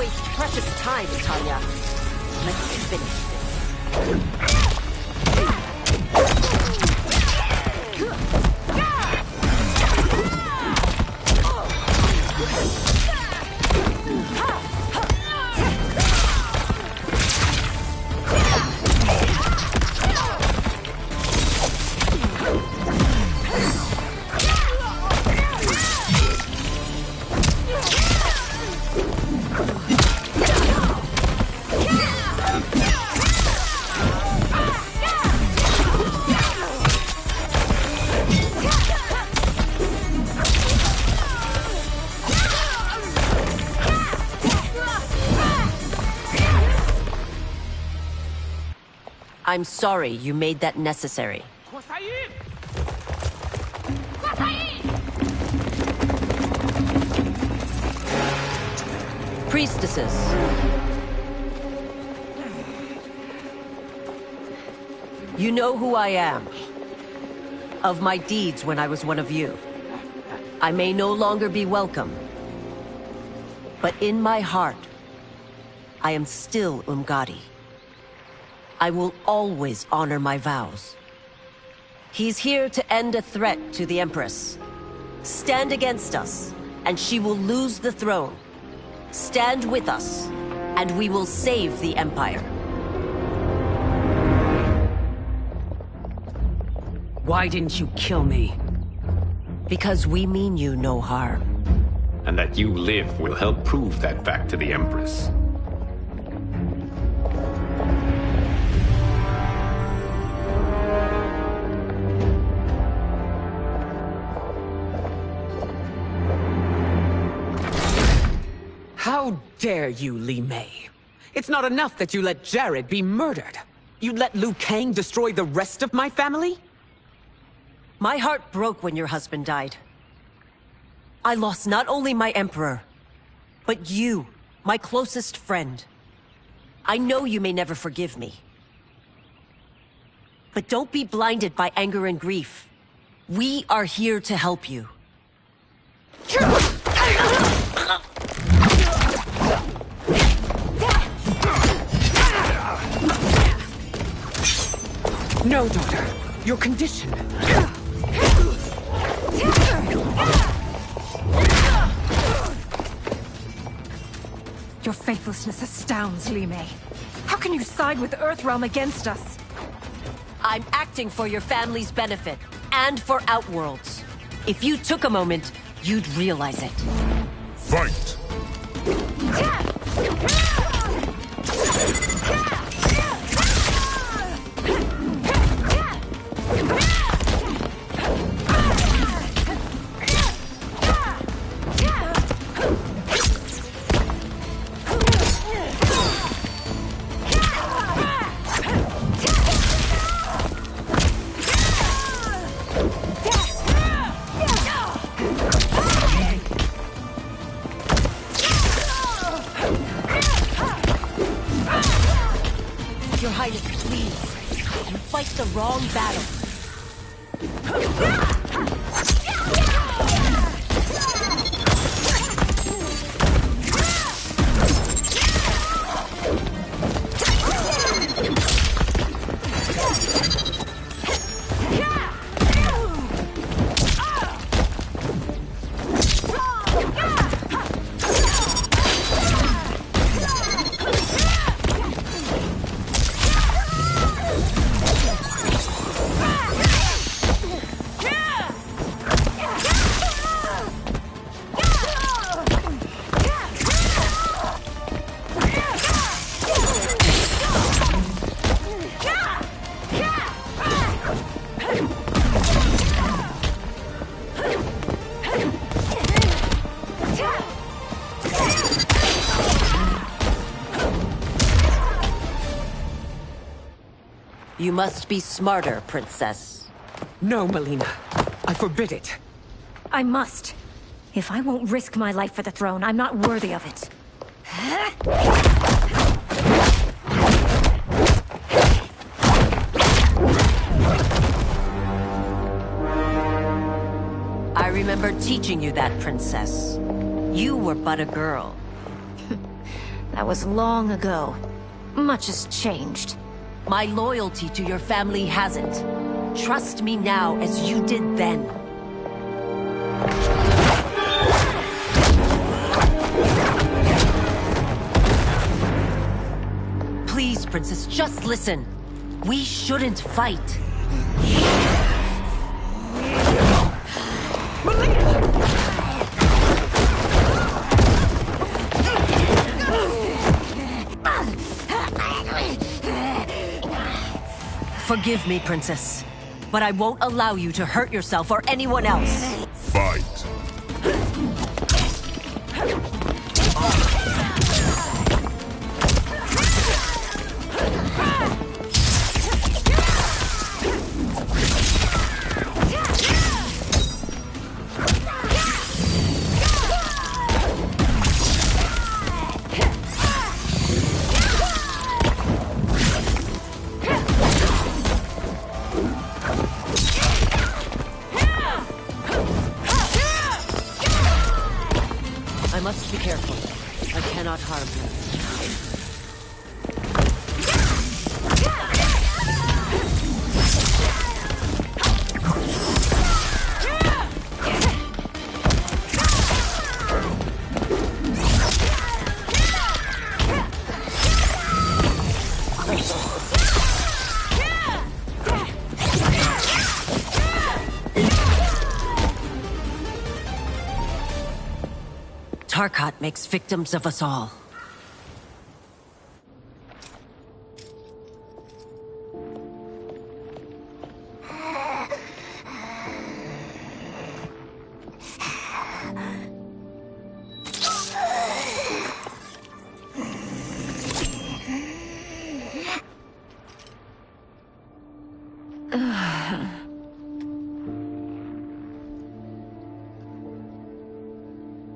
waste precious time, Tanya. Let's finish this. I'm sorry you made that necessary. Priestesses. You know who I am. Of my deeds when I was one of you. I may no longer be welcome. But in my heart, I am still Umgadi. I will always honor my vows. He's here to end a threat to the Empress. Stand against us, and she will lose the throne. Stand with us, and we will save the Empire. Why didn't you kill me? Because we mean you no harm. And that you live will help prove that fact to the Empress. How dare you, Li Mei? It's not enough that you let Jared be murdered. You'd let Liu Kang destroy the rest of my family? My heart broke when your husband died. I lost not only my emperor, but you, my closest friend. I know you may never forgive me. But don't be blinded by anger and grief. We are here to help you. No, daughter. Your condition. Your faithlessness astounds, Li Mei. How can you side with Earthrealm against us? I'm acting for your family's benefit, and for Outworlds. If you took a moment, you'd realize it. Fight! Your Highness, please. You fight the wrong battle. You must be smarter, Princess. No, Mileena. I forbid it. I must. If I won't risk my life for the throne, I'm not worthy of it. I remember teaching you that, Princess. You were but a girl. That was long ago. Much has changed. My loyalty to your family hasn't. Trust me now as you did then. Please, Princess, just listen. We shouldn't fight. Forgive me, Princess, but I won't allow you to hurt yourself or anyone else. Fight. I must be careful. I cannot harm her. Tarkat makes victims of us all.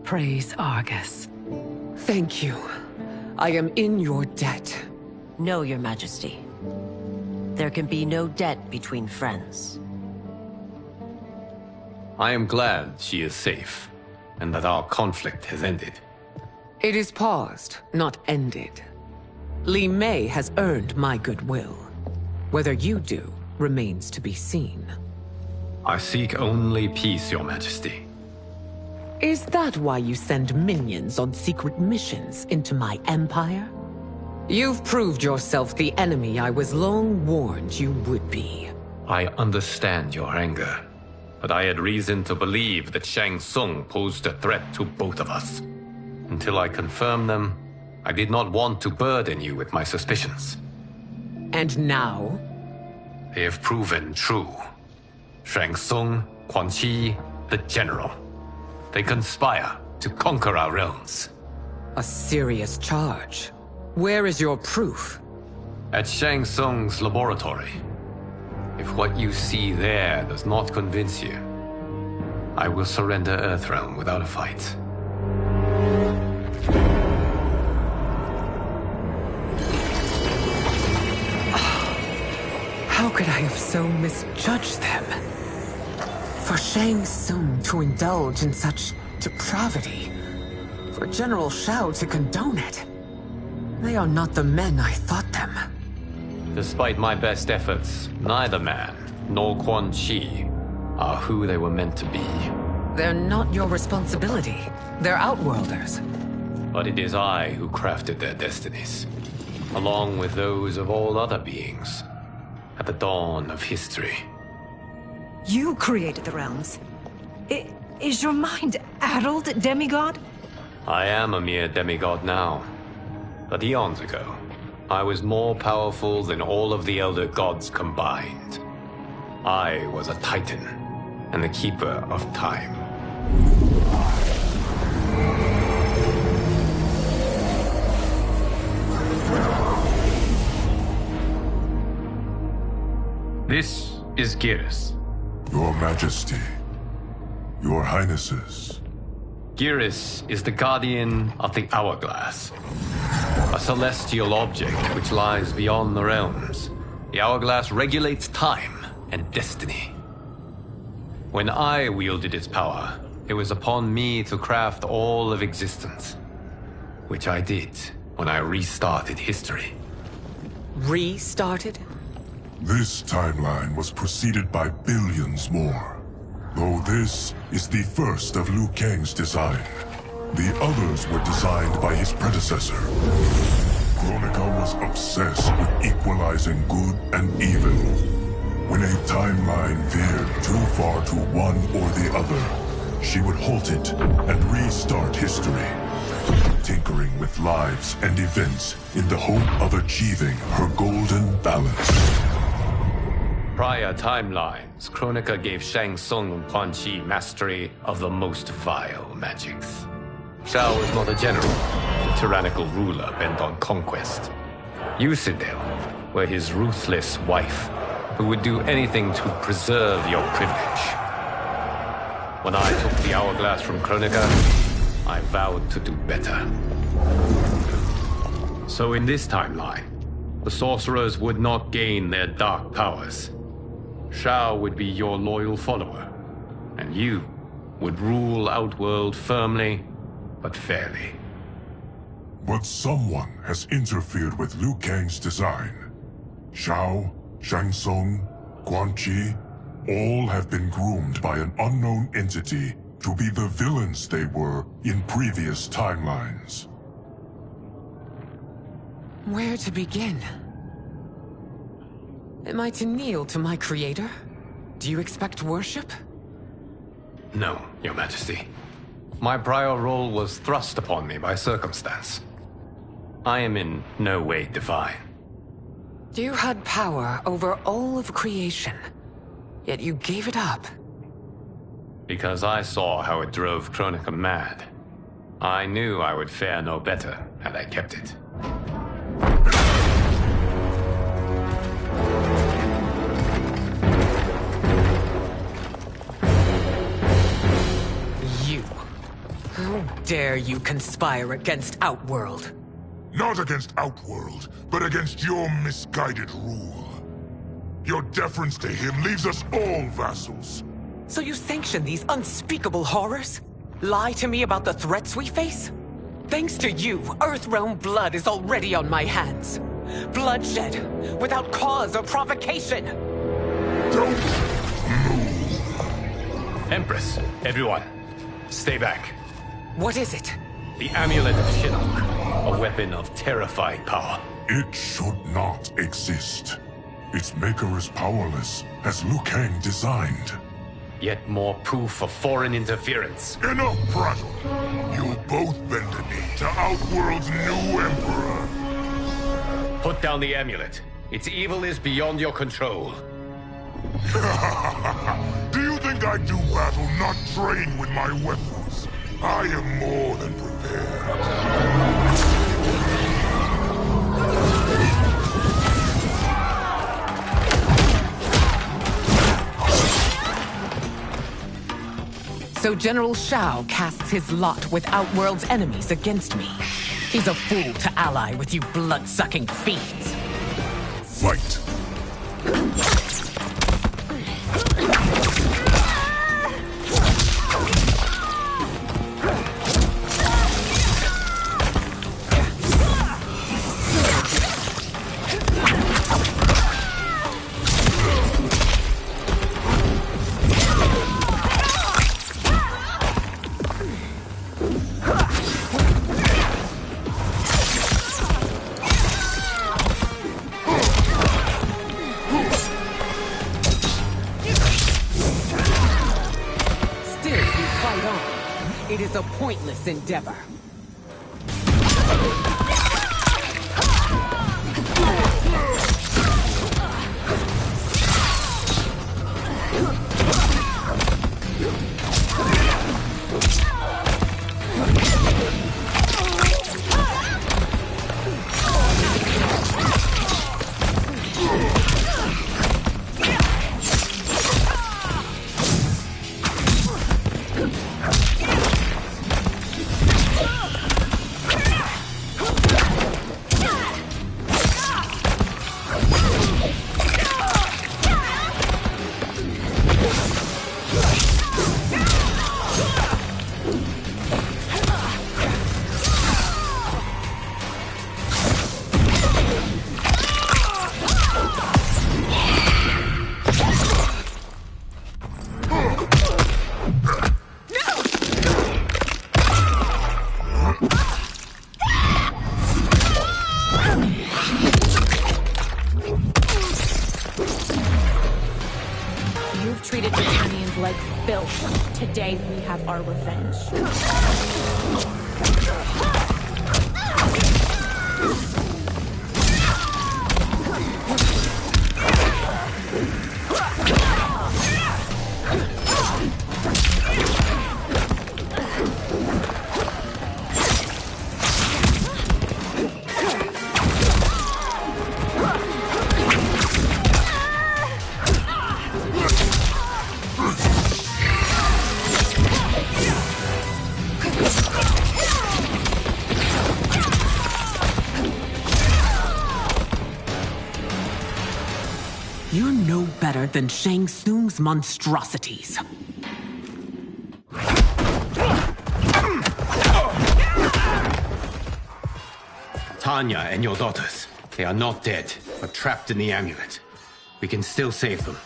Praise Argus. Thank you. I am in your debt. No, Your Majesty. There can be no debt between friends. I am glad she is safe, and that our conflict has ended. It is paused, not ended. Li Mei has earned my goodwill. Whether you do remains to be seen. I seek only peace, Your Majesty. Is that why you send minions on secret missions into my empire? You've proved yourself the enemy I was long warned you would be. I understand your anger, but I had reason to believe that Shang Tsung posed a threat to both of us. Until I confirmed them, I did not want to burden you with my suspicions. And now? They have proven true. Shang Tsung, Quan Chi, the General. They conspire to conquer our realms. A serious charge. Where is your proof? At Shang Tsung's laboratory. If what you see there does not convince you, I will surrender Earthrealm without a fight. How could I have so misjudged them? For Shang Tsung to indulge in such depravity, for General Shao to condone it, they are not the men I thought them. Despite my best efforts, neither man nor Quan Chi are who they were meant to be. They're not your responsibility. They're Outworlders. But it is I who crafted their destinies, along with those of all other beings, at the dawn of history. You created the realms. Is your mind addled, demigod? I am a mere demigod now. But eons ago, I was more powerful than all of the Elder Gods combined. I was a Titan, and the Keeper of Time. This is Geras. Your Majesty. Your Highnesses. Geras is the guardian of the Hourglass. A celestial object which lies beyond the realms. The Hourglass regulates time and destiny. When I wielded its power, it was upon me to craft all of existence. Which I did, when I restarted history. Restarted? This timeline was preceded by billions more. Though this is the first of Liu Kang's design. The others were designed by his predecessor. Kronika was obsessed with equalizing good and evil. When a timeline veered too far to one or the other, she would halt it and restart history, tinkering with lives and events in the hope of achieving her golden balance. Prior timelines, Kronika gave Shang Tsung and Quan Chi mastery of the most vile magics. Shao is not a general, a tyrannical ruler bent on conquest. You, Sindel, were his ruthless wife, who would do anything to preserve your privilege. When I took the hourglass from Kronika, I vowed to do better. So in this timeline, the sorcerers would not gain their dark powers. Shao would be your loyal follower, and you would rule Outworld firmly, but fairly. But someone has interfered with Liu Kang's design. Shao, Shang Tsung, Quan Chi, all have been groomed by an unknown entity to be the villains they were in previous timelines. Where to begin? Am I to kneel to my creator? Do you expect worship? No, Your Majesty. My prior role was thrust upon me by circumstance. I am in no way divine. You had power over all of creation, yet you gave it up. Because I saw how it drove Kronika mad. I knew I would fare no better had I kept it. How dare you conspire against Outworld? Not against Outworld, but against your misguided rule. Your deference to him leaves us all vassals. So you sanction these unspeakable horrors? Lie to me about the threats we face? Thanks to you, Earthrealm blood is already on my hands. Bloodshed, without cause or provocation. Don't move. Empress, everyone, stay back. What is it? The Amulet of Shinnok, a weapon of terrifying power. It should not exist. Its maker is powerless, as Liu Kang designed. Yet more proof of foreign interference. Enough prattle! You'll both bend a knee to Outworld's new emperor. Put down the amulet. Its evil is beyond your control. Do you think I do battle not trained with my weapons? I am more than prepared. So General Shao casts his lot with Outworld's enemies against me. He's a fool to ally with you blood-sucking fiends. Fight! It is a pointless endeavor. treated Eternians like filth. Today we have our revenge. You're no better than Shang Tsung's monstrosities. Tanya and your daughters, they are not dead, but trapped in the amulet. We can still save them.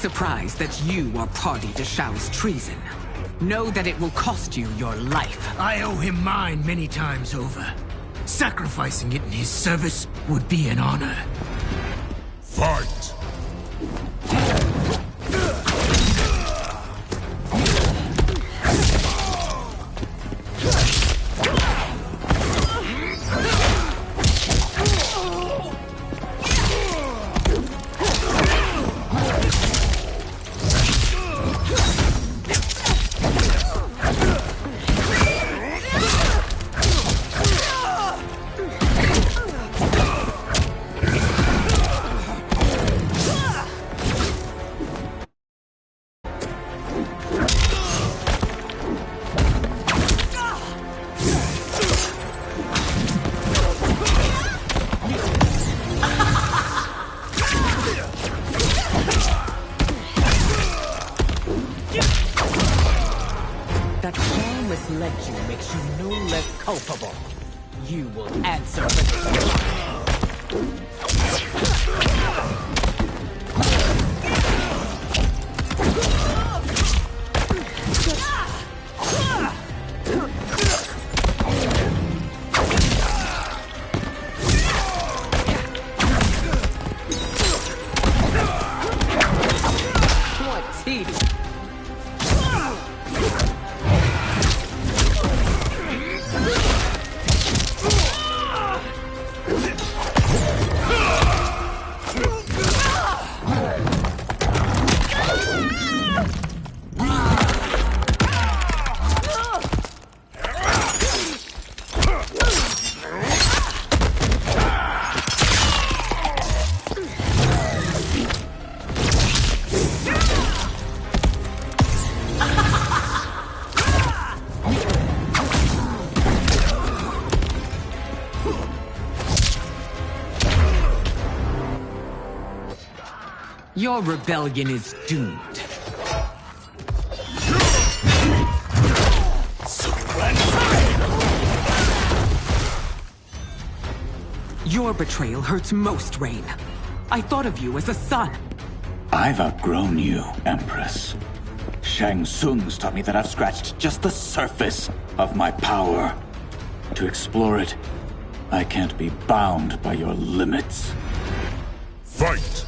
Surprised that you are party to Shao's treason. Know that it will cost you your life. I owe him mine many times over. Sacrificing it in his service would be an honor. Fight! That Shao misled you makes you no less culpable. You will answer for this. Your rebellion is doomed. Your betrayal hurts most, Rain. I thought of you as a son. I've outgrown you, Empress. Shang Tsung's taught me that I've scratched just the surface of my power. To explore it, I can't be bound by your limits. Fight!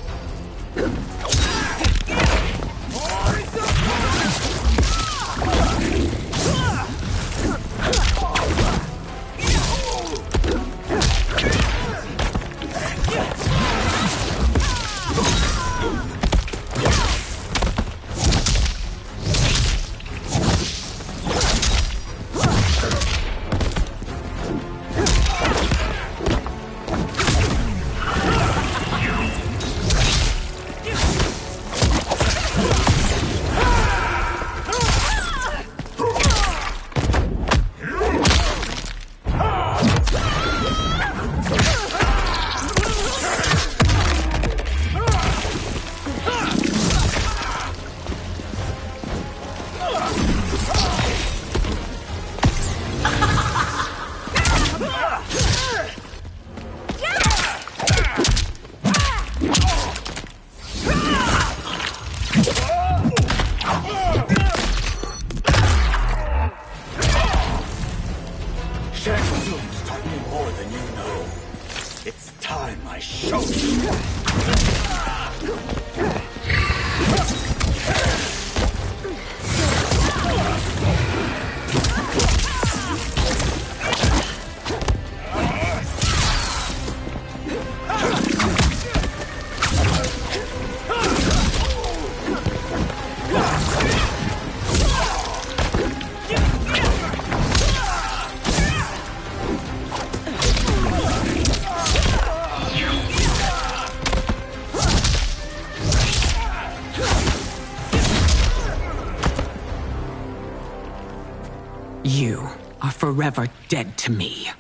You are forever dead to me.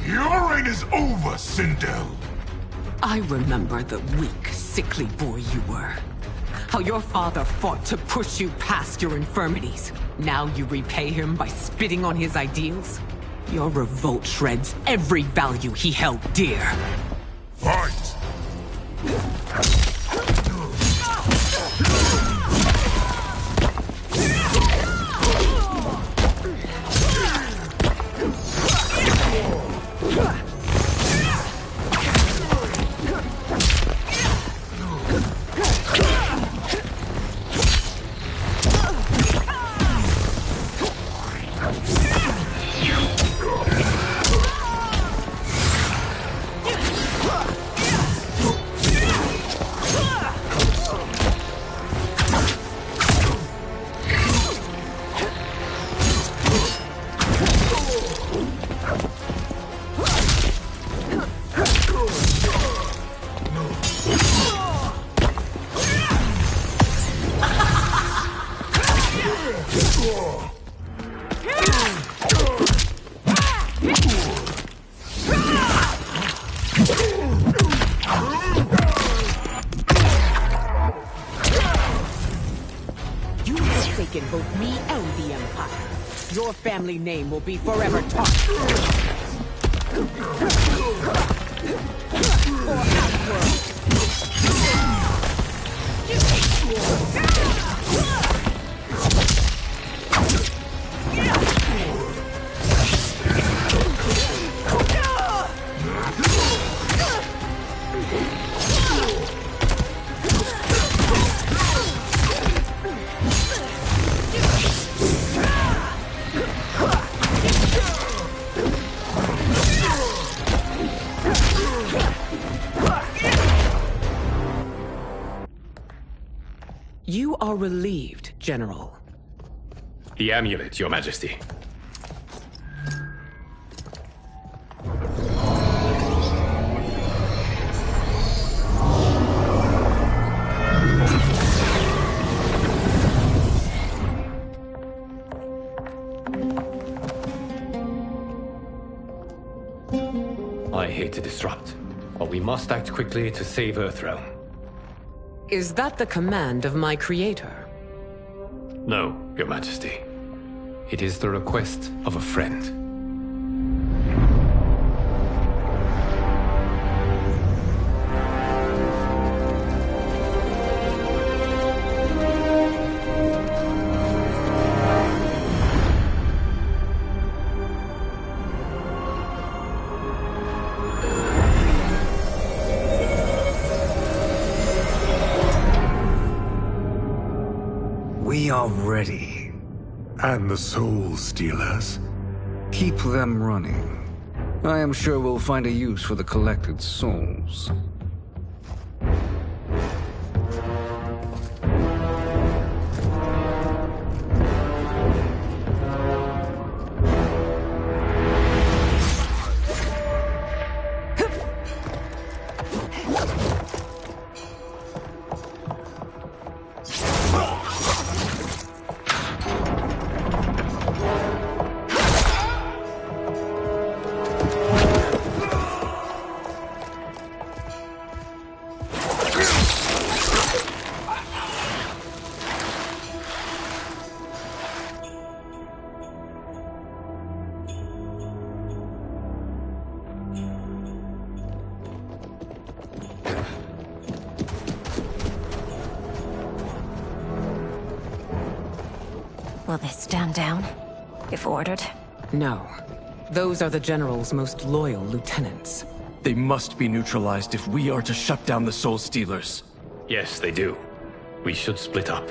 Your reign is over, Sindel. I remember the weak, sickly boy you were. How your father fought to push you past your infirmities. Now you repay him by spitting on his ideals? Your revolt shreds every value he held dear. Fight! Both me and the Empire. Your family name will be forever tarnished. You are relieved, General. The amulet, Your Majesty. I hate to disrupt, but we must act quickly to save Earthrealm. Is that the command of my creator? No, Your Majesty. It is the request of a friend. We are ready. And the Soul Stealers? Keep them running. I am sure we'll find a use for the collected souls. Will they stand down, if ordered? No. Those are the General's most loyal lieutenants. They must be neutralized if we are to shut down the Soul Stealers. Yes, they do. We should split up.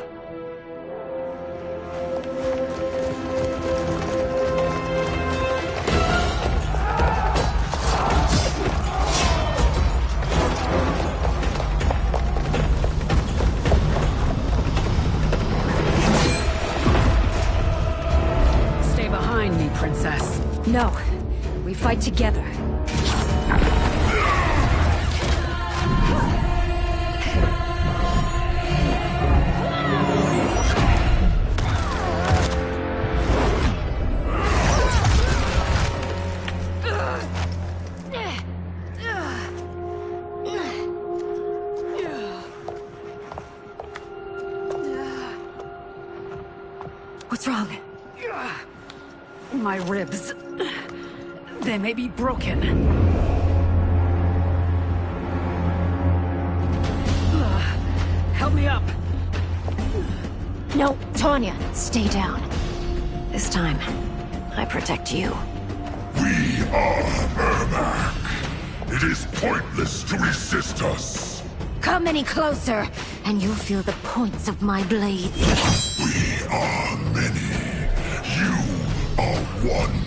Stay behind me, Princess. No. We fight together. What's wrong? My ribs. They may be broken. Help me up. No, Tanya, stay down. This time, I protect you. We are Ermac. It is pointless to resist us. Come any closer, and you'll feel the points of my blades. We are many. You are one.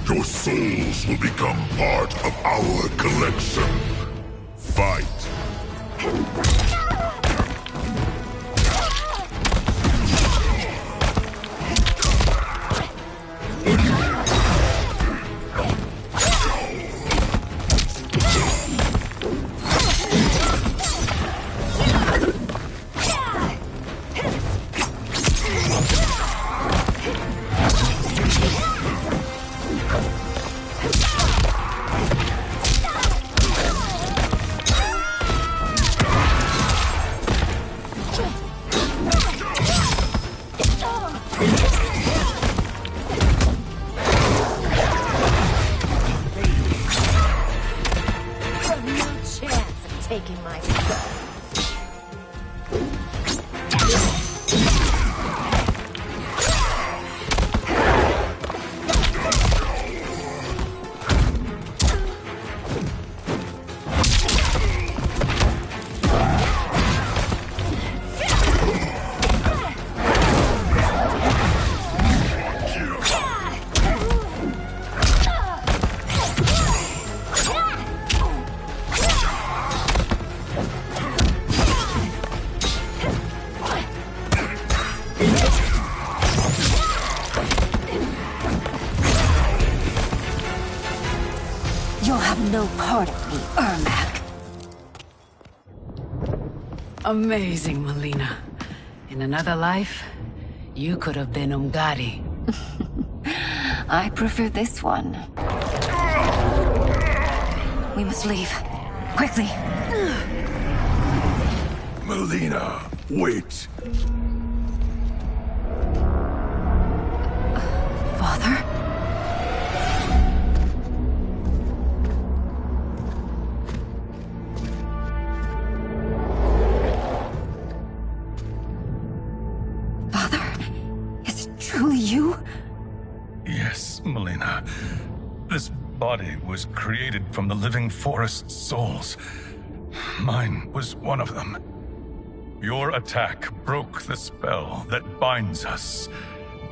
Your souls will become part of our collection. Fight. Taking my soul. You'll have no part of me, Ermac. Amazing, Mileena. In another life, you could have been Umgadi. I prefer this one. We must leave. Quickly. Mileena, wait. Father? Truly you? Yes, Mileena. This body was created from the living forest's souls. Mine was one of them. Your attack broke the spell that binds us.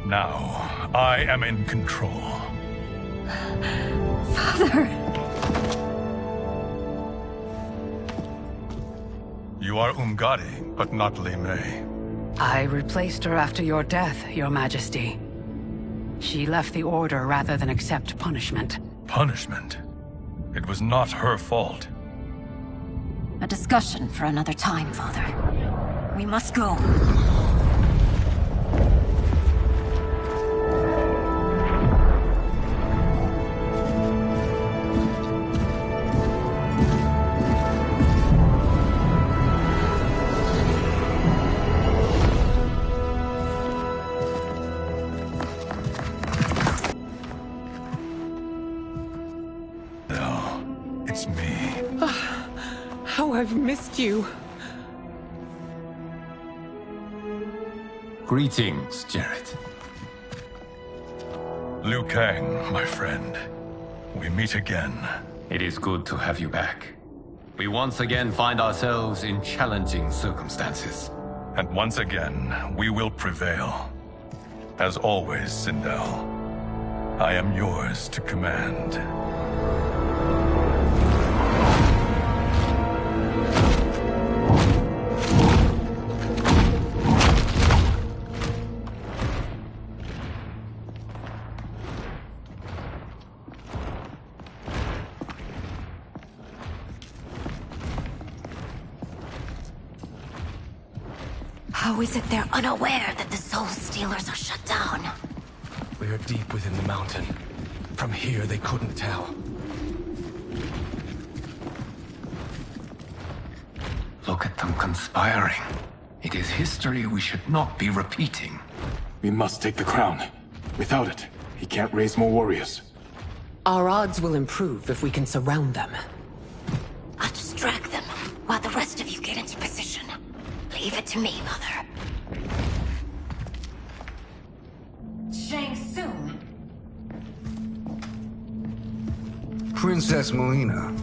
Now, I am in control. Father! You are Umgadi, but not Li Mei. I replaced her after your death, Your Majesty. She left the Order rather than accept punishment. Punishment? It was not her fault. A discussion for another time, Father. We must go. It's me. How I've missed you. Greetings, Jerrit. Liu Kang, my friend. We meet again. It is good to have you back. We once again find ourselves in challenging circumstances. And once again, we will prevail. As always, Sindel, I am yours to command. How is it they're unaware that the Soul Stealers are shut down? We are deep within the mountain. From here, they couldn't tell. Look at them conspiring. It is history we should not be repeating. We must take the crown. Without it, he can't raise more warriors. Our odds will improve if we can surround them. I'll distract them while the rest of you get into position. Leave it to me, Mother. Shang Tsung. Princess Melina.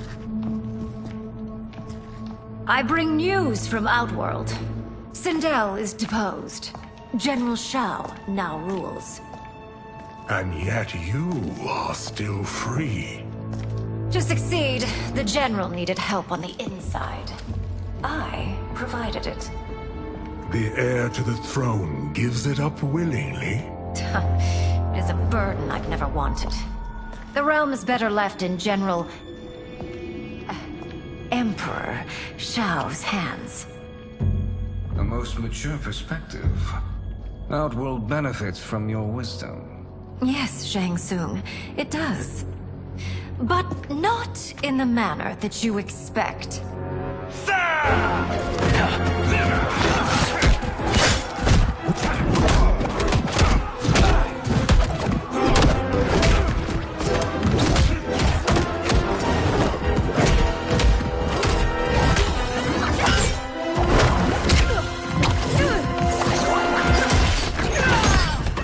I bring news from Outworld. Sindel is deposed. General Shao now rules. And yet you are still free. To succeed, the General needed help on the inside. I provided it. The heir to the throne gives it up willingly. It is a burden I've never wanted. The realm is better left in General... Emperor Shao's hands. A most mature perspective. Outworld benefits from your wisdom. Yes, Shang Tsung, it does. But not in the manner that you expect.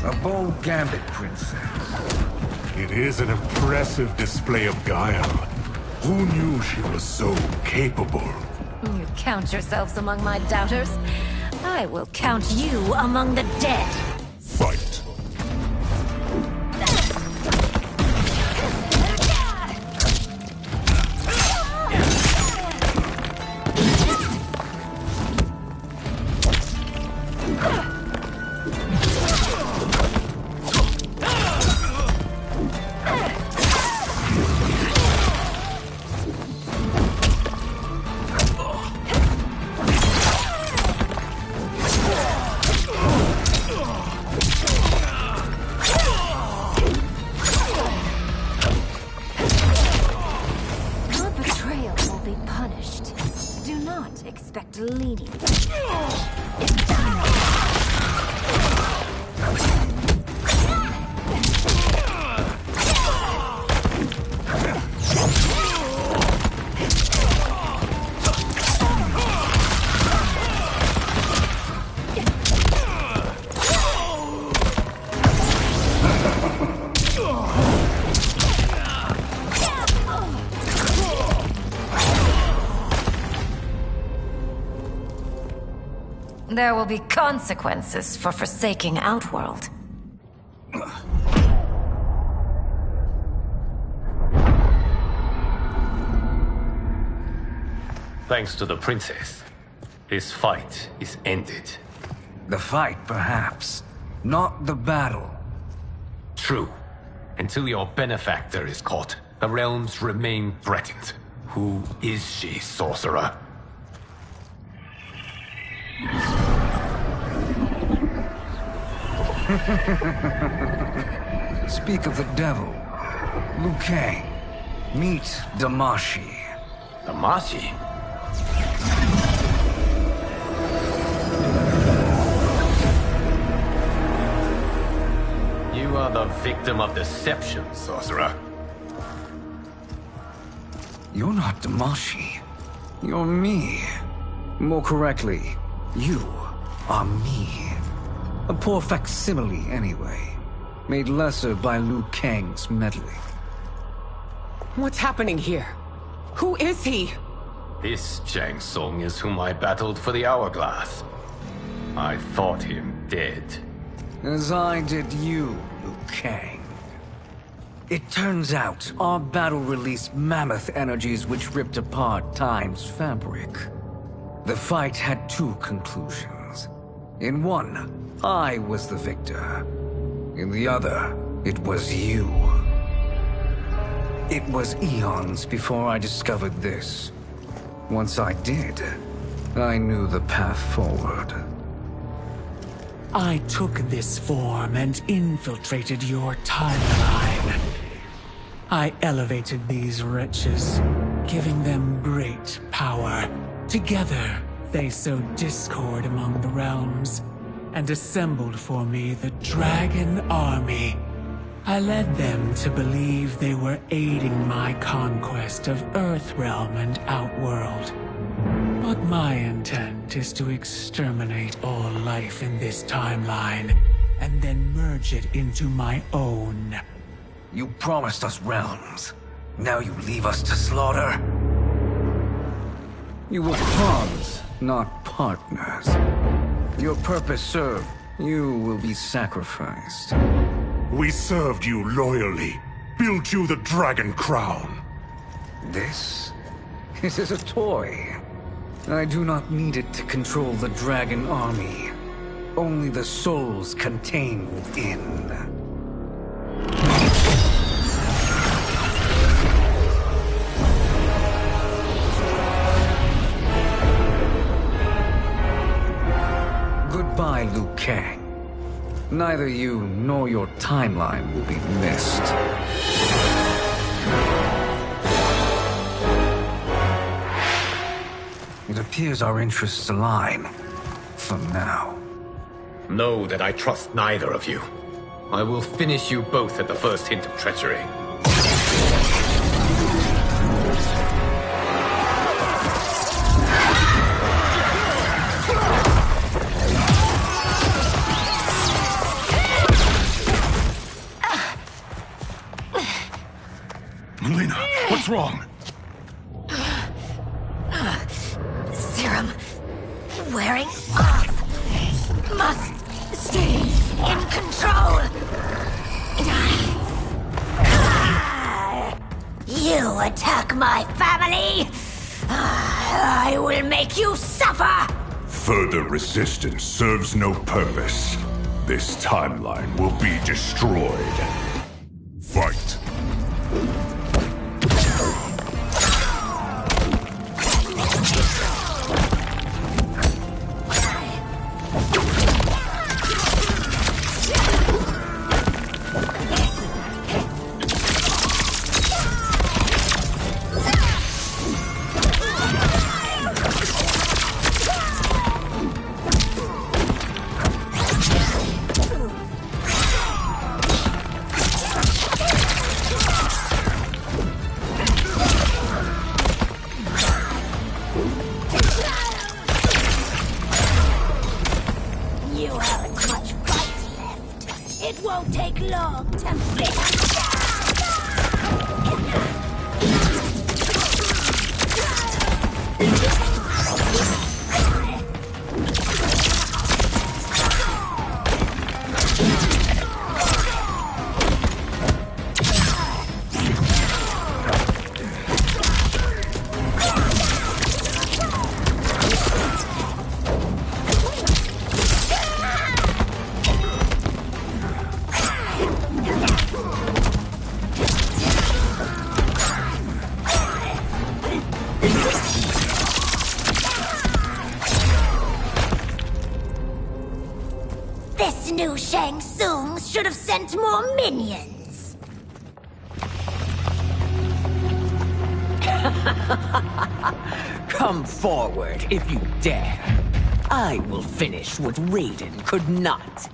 A bold gambit, Princess. It is an impressive display of guile. Who knew she was so capable? You count yourselves among my doubters. I will count you among the dead. Fight. There will be consequences for forsaking Outworld. Thanks to the princess, this fight is ended. The fight, perhaps. Not the battle. True. Until your benefactor is caught, the realms remain threatened. Who is she, sorcerer? Speak of the devil. Liu Kang. Meet Damashi. Damashi? You are the victim of deception, sorcerer. You're not Damashi. You're me. More correctly, you are me. A poor facsimile, anyway. made lesser by Liu Kang's meddling. What's happening here? Who is he? This Shang Tsung is whom I battled for the Hourglass. I thought him dead. As I did you, Liu Kang. It turns out our battle released mammoth energies which ripped apart time's fabric. The fight had two conclusions. In one, I was the victor. In the other, it was you. It was eons before I discovered this. Once I did, I knew the path forward. I took this form and infiltrated your timeline. I elevated these wretches, giving them great power. Together, they sowed discord among the realms, and assembled for me the Dragon Army. I led them to believe they were aiding my conquest of Earthrealm and Outworld. But my intent is to exterminate all life in this timeline, and then merge it into my own. You promised us realms. Now you leave us to slaughter? You were pawns, not partners. Your purpose served, you will be sacrificed. We served you loyally, built you the Dragon Crown. This is a toy. I do not need it to control the Dragon Army. Only the souls contained within. Goodbye, Liu Kang. Neither you nor your timeline will be missed. It appears our interests align. For now. Know that I trust neither of you. I will finish you both at the first hint of treachery. Mileena, what's wrong? Serum wearing off. Must stay in control. You attack my family. I will make you suffer. Further resistance serves no purpose. This timeline will be destroyed. Fight. New Shang Tsung should have sent more minions. Come forward if you dare. I will finish what Raiden could not.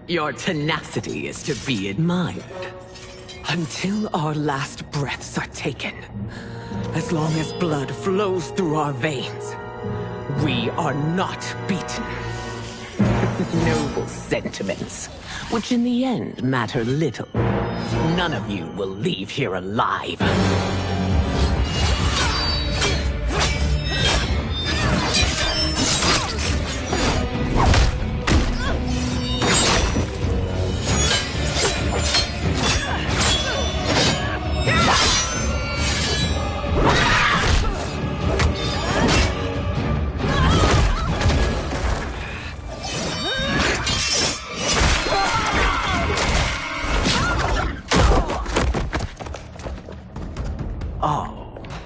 Your tenacity is to be admired. Until our last breaths are taken, as long as blood flows through our veins, we are not beaten. Noble sentiments, which in the end matter little. None of you will leave here alive.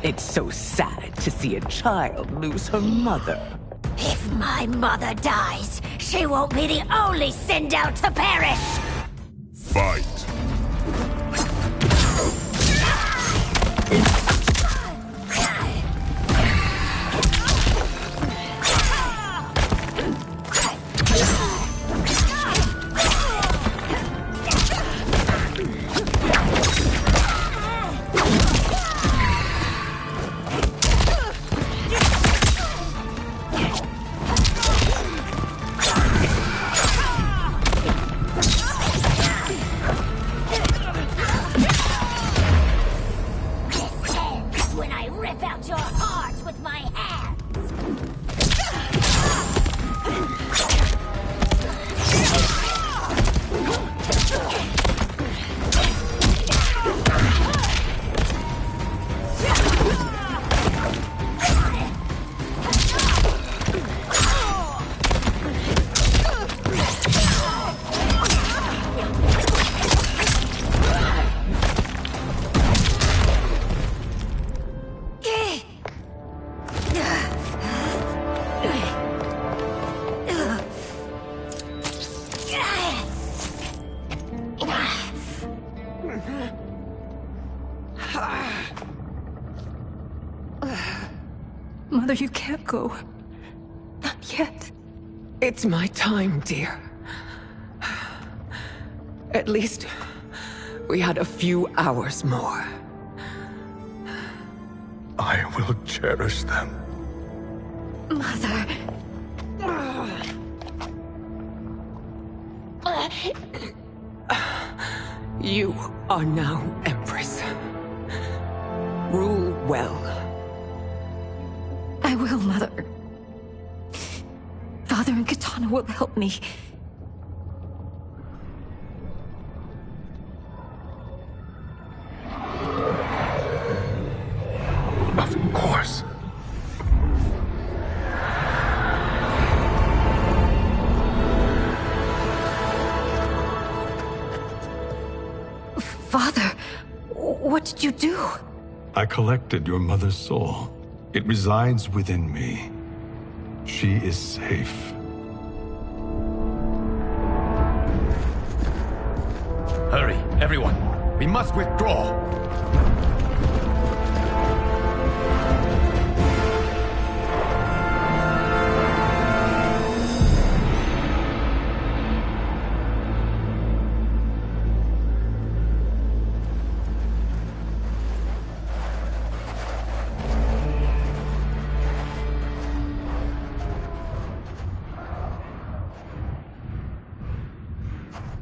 It's so sad to see a child lose her mother. If my mother dies, she won't be the only Sindel to perish! Fight. Mother, you can't go. Not yet. It's my time, dear. At least, we had a few hours more. I will cherish them. Mother... You are now Empress. Rule well. I will, Mother. Father and Kitana will help me. Of course. Father, what did you do? I collected your mother's soul. It resides within me. She is safe. Hurry, everyone. We must withdraw.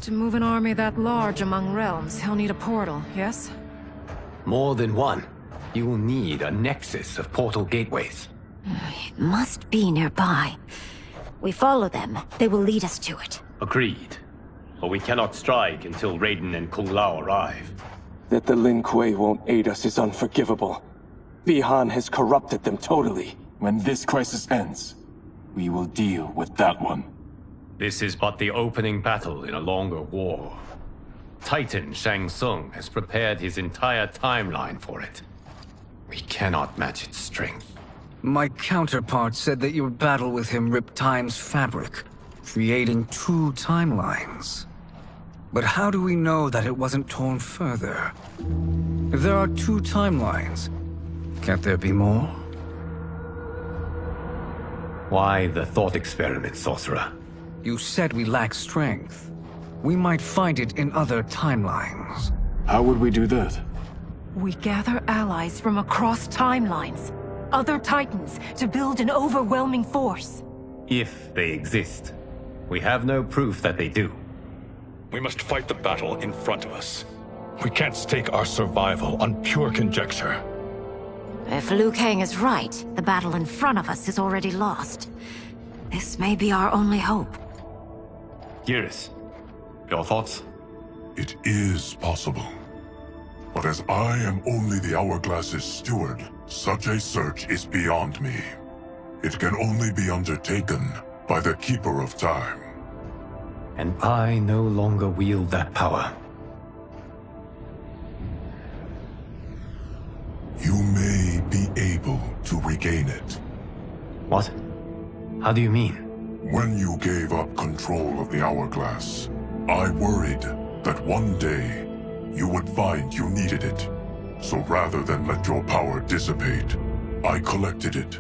To move an army that large among realms, he'll need a portal, yes? More than one. You will need a nexus of portal gateways. It must be nearby. We follow them. They will lead us to it. Agreed. But we cannot strike until Raiden and Kung Lao arrive. That the Lin Kuei won't aid us is unforgivable. Bi-Han has corrupted them totally. When this crisis ends, we will deal with that one. This is but the opening battle in a longer war. Titan Shang Tsung has prepared his entire timeline for it. We cannot match its strength. My counterpart said that your battle with him ripped time's fabric, creating two timelines. But how do we know that it wasn't torn further? If there are two timelines, can't there be more? Why the thought experiment, Sorcerer? You said we lack strength. we might find it in other timelines. How would we do that? We gather allies from across timelines, other Titans, to build an overwhelming force. If they exist. We have no proof that they do. We must fight the battle in front of us. We can't stake our survival on pure conjecture. If Liu Kang is right, the battle in front of us is already lost. This may be our only hope. Geras, your thoughts? It is possible. But as I am only the Hourglass's steward, such a search is beyond me. It can only be undertaken by the Keeper of Time. And I no longer wield that power. You may be able to regain it. What? How do you mean? When you gave up control of the Hourglass, I worried that one day you would find you needed it. So rather than let your power dissipate, I collected it.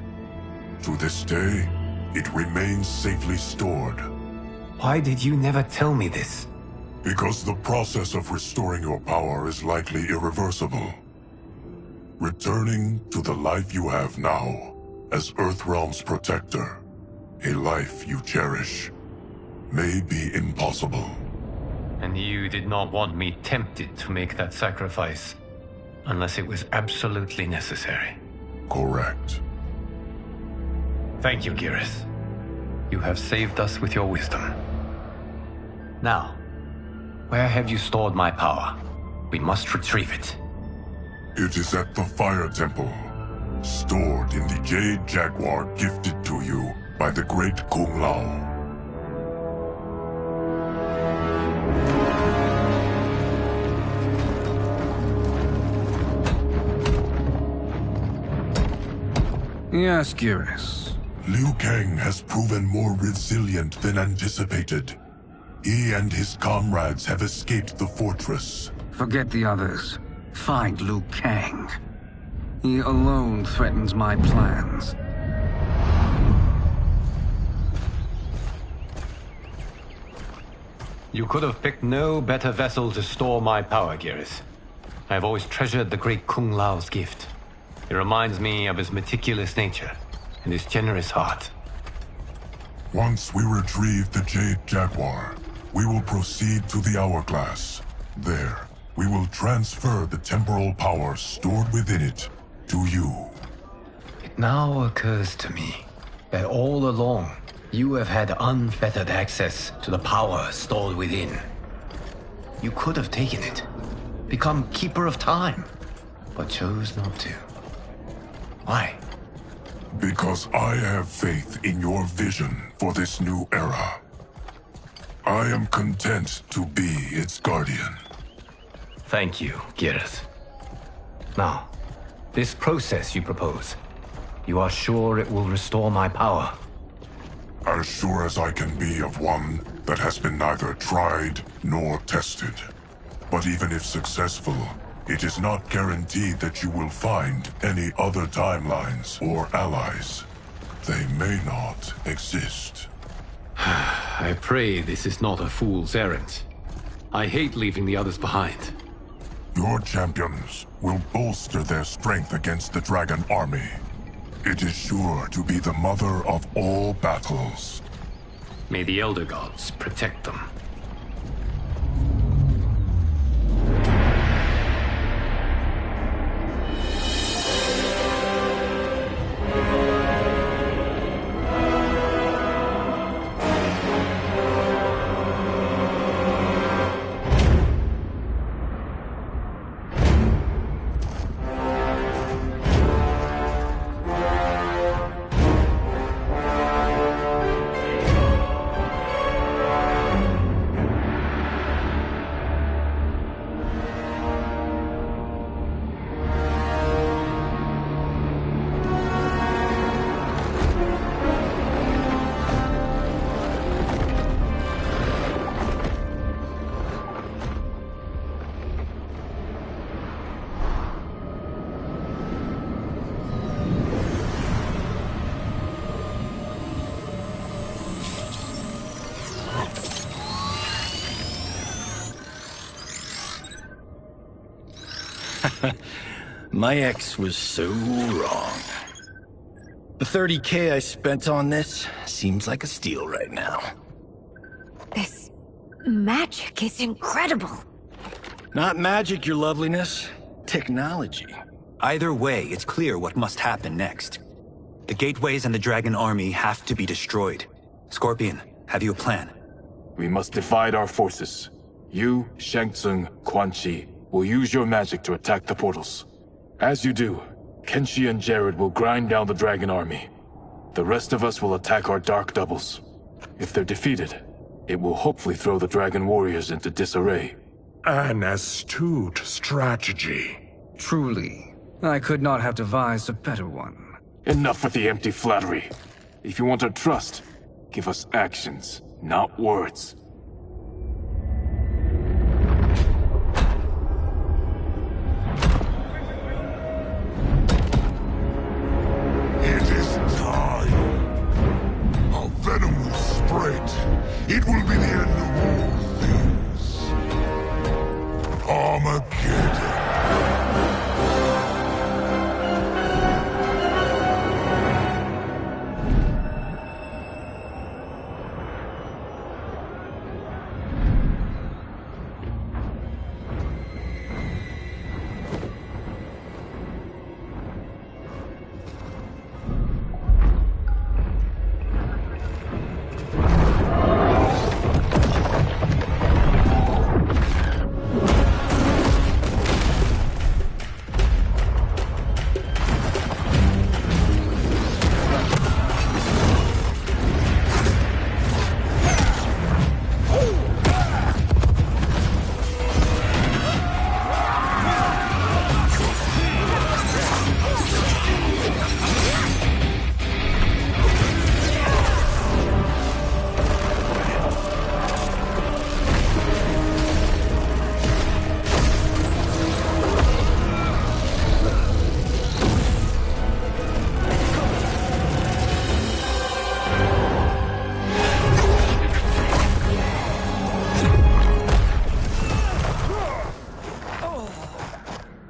To this day, it remains safely stored. Why did you never tell me this? Because the process of restoring your power is likely irreversible. Returning to the life you have now, as Earthrealm's protector, a life you cherish, may be impossible. And you did not want me tempted to make that sacrifice, unless it was absolutely necessary. Correct. Thank you, Geras. You have saved us with your wisdom. Now, where have you stored my power? We must retrieve it. It is at the Fire Temple, stored in the Jade Jaguar gifted to you by the great Kung Lao. Yes, Geras. Liu Kang has proven more resilient than anticipated. He and his comrades have escaped the fortress. Forget the others. Find Liu Kang. He alone threatens my plans. You could have picked no better vessel to store my power, Geras. I have always treasured the great Kung Lao's gift. It reminds me of his meticulous nature and his generous heart. Once we retrieve the Jade Jaguar, we will proceed to the Hourglass. There, we will transfer the temporal power stored within it to you. It now occurs to me that all along, you have had unfettered access to the power stored within. You could have taken it, become Keeper of Time, but chose not to. Why? Because I have faith in your vision for this new era. I am content to be its guardian. Thank you, Geras. Now, this process you propose, you are sure it will restore my power? As sure as I can be of one that has been neither tried nor tested. But even if successful, it is not guaranteed that you will find any other timelines or allies. They may not exist. I pray this is not a fool's errand. I hate leaving the others behind. Your champions will bolster their strength against the Dragon Army. It is sure to be the mother of all battles. May the Elder Gods protect them. My ex was so wrong. The 30K I spent on this seems like a steal right now. This magic is incredible. Not magic, your loveliness. Technology. Either way, it's clear what must happen next. The gateways and the Dragon Army have to be destroyed. Scorpion, have you a plan? We must divide our forces. You, Shang Tsung, Quan Chi will use your magic to attack the portals. As you do, Kenshi and Jared will grind down the Dragon Army. The rest of us will attack our dark doubles. If they're defeated, it will hopefully throw the Dragon Warriors into disarray. An astute strategy. Truly, I could not have devised a better one. Enough with the empty flattery. If you want our trust, give us actions, not words. It is time. Our venom will spread. It will be the end of all things. Armageddon.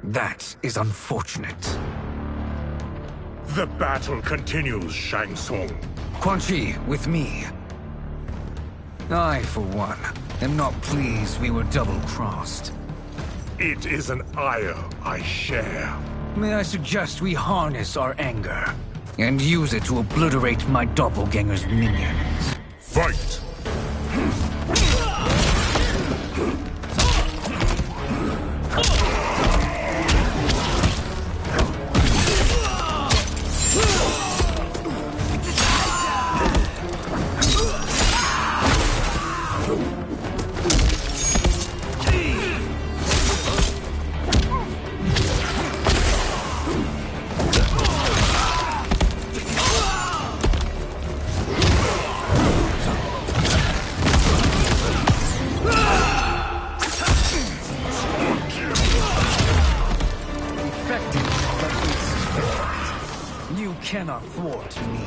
That is unfortunate. The battle continues, Shang Tsung. Quan Chi, with me. I, for one, am not pleased we were double-crossed. It is an ire I share. May I suggest we harness our anger and use it to obliterate my doppelganger's minions? Fight! You cannot thwart me.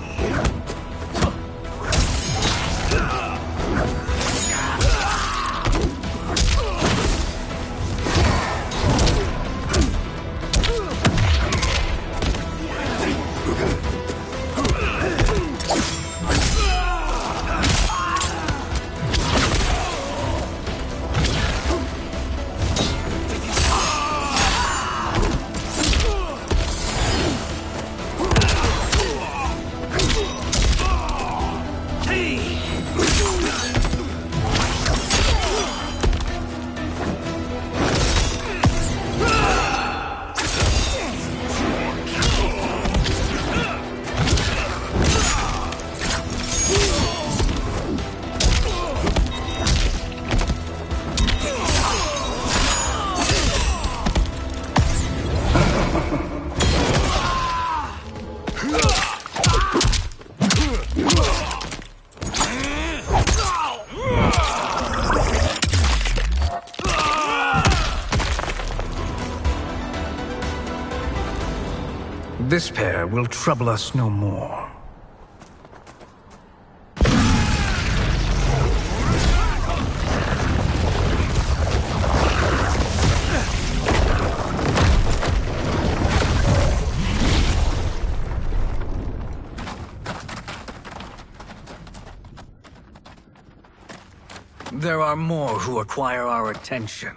This pair will trouble us no more. There are more who acquire our attention.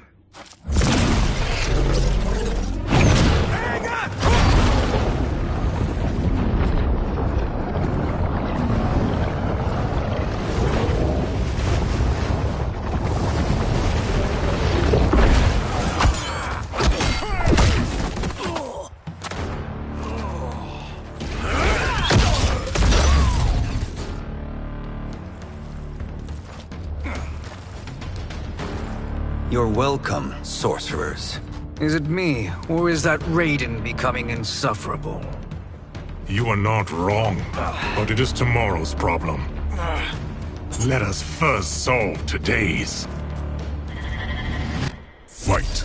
You're welcome, sorcerers. Is it me, or is that Raiden becoming insufferable? You are not wrong, but it is tomorrow's problem. Let us first solve today's. Fight.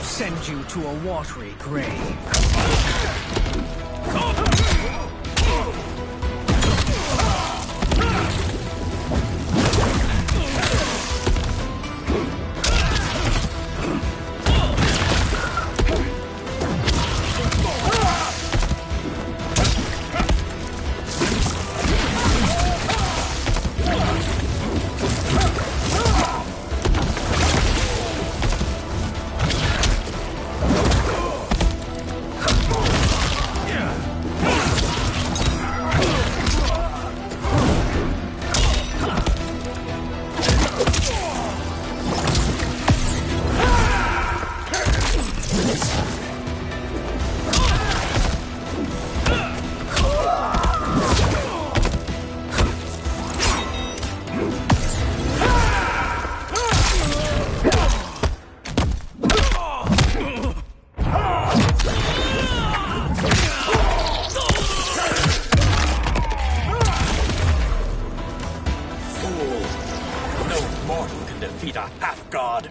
Send you to a watery grave. Defeat a half-god.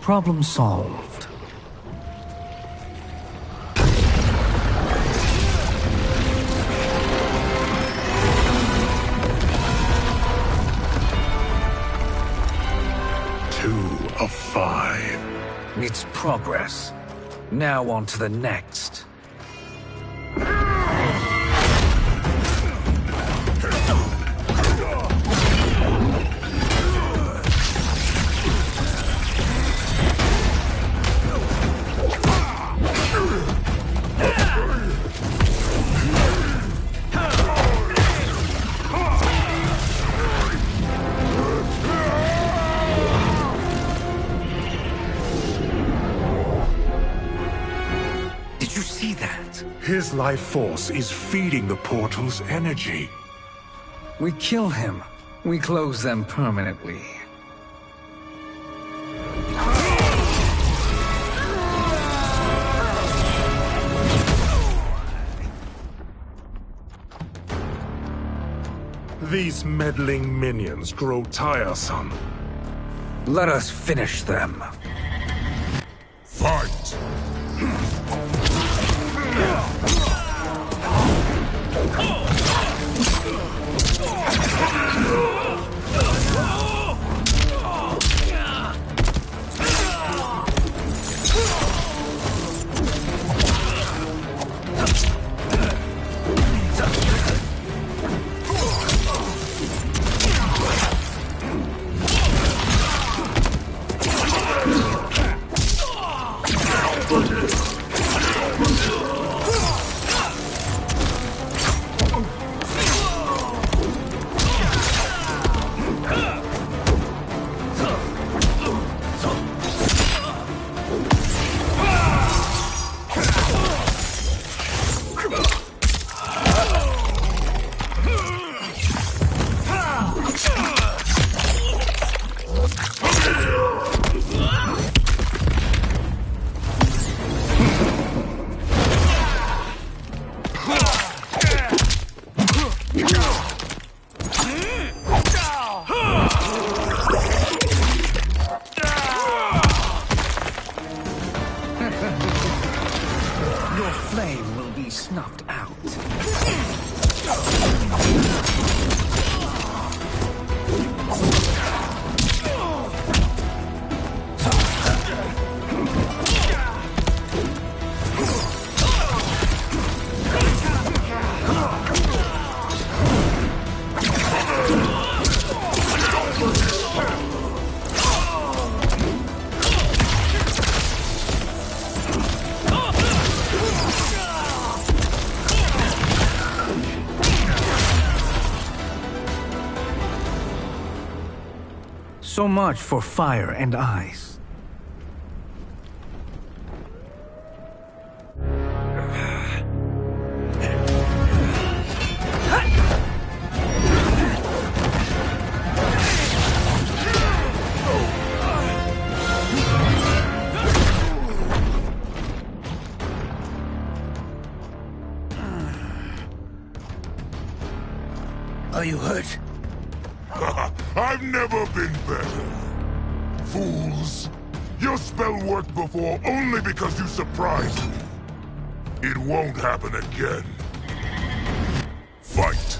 Problem solved. Of 5. It's progress. Now on to the next. His life force is feeding the portal's energy. We kill him. We close them permanently. These meddling minions grow tiresome. Let us finish them. Fight! So much for fire and ice. Are you hurt? I've never been better. Fools. Your spell worked before only because you surprised me. It won't happen again. Fight.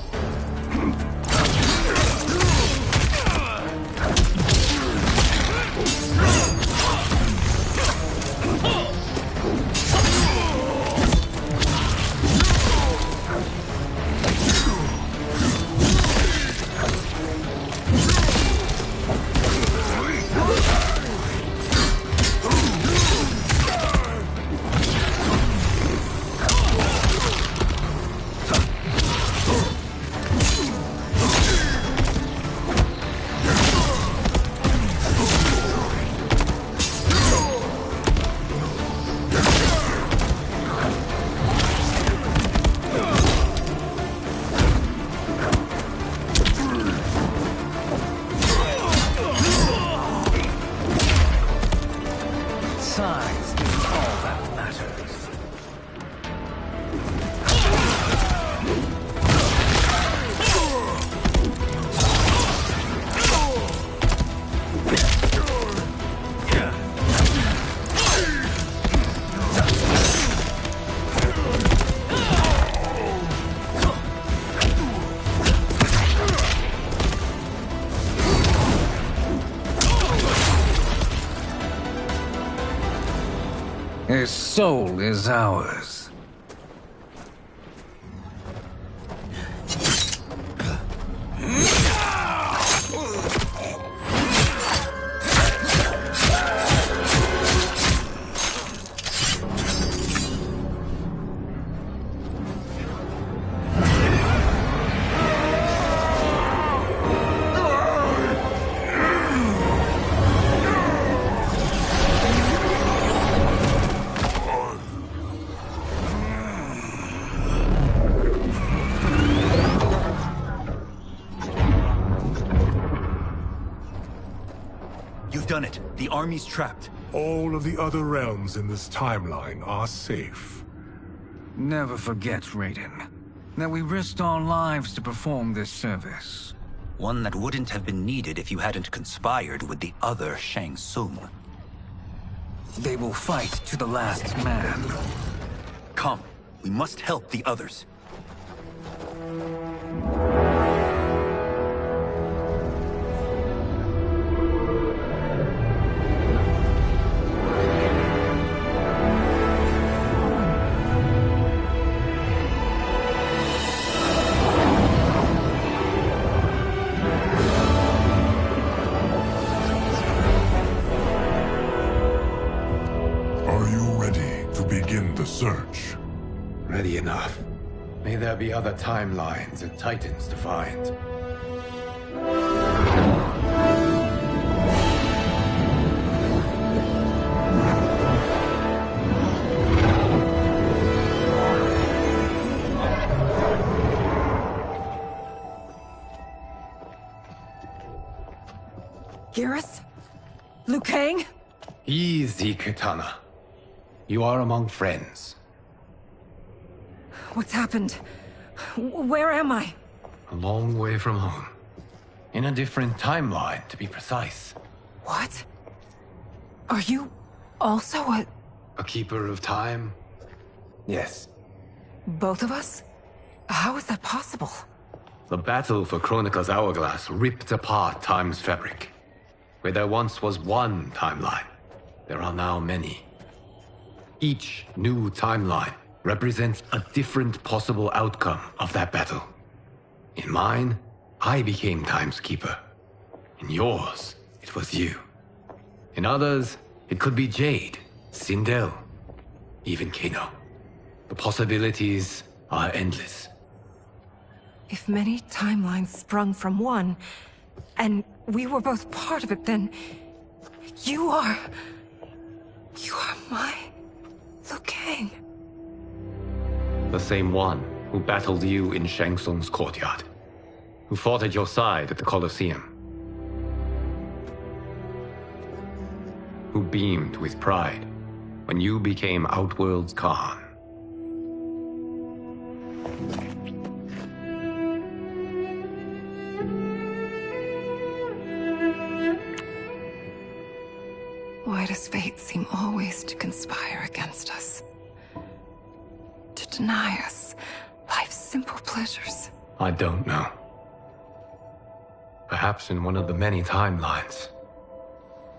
soul is ours. Done it. The army's trapped. All of the other realms in this timeline are safe. Never forget, Raiden, that we risked our lives to perform this service. One that wouldn't have been needed if you hadn't conspired with the other Shang Tsung. They will fight to the last man. Come, we must help the others. Search. Ready enough. May there be other timelines and titans to find. Geras? Liu Kang? Easy, Kitana. You are among friends. What's happened? Where am I? A long way from home. In a different timeline, to be precise. What? Are you also a keeper of time? Yes. Both of us? How is that possible? The battle for Kronika's hourglass ripped apart time's fabric. Where there once was one timeline, there are now many. Each new timeline represents a different possible outcome of that battle. In mine, I became Time's Keeper. In yours, it was you. In others, it could be Jade, Sindel, even Kano. The possibilities are endless. If many timelines sprung from one, and we were both part of it, then you are my Liu Kang. The same one who battled you in Shang Tsung's courtyard. Who fought at your side at the Colosseum. Who beamed with pride when you became Outworld's Khan. Why does fate seem always to conspire against us? To deny us life's simple pleasures? I don't know. Perhaps in one of the many timelines,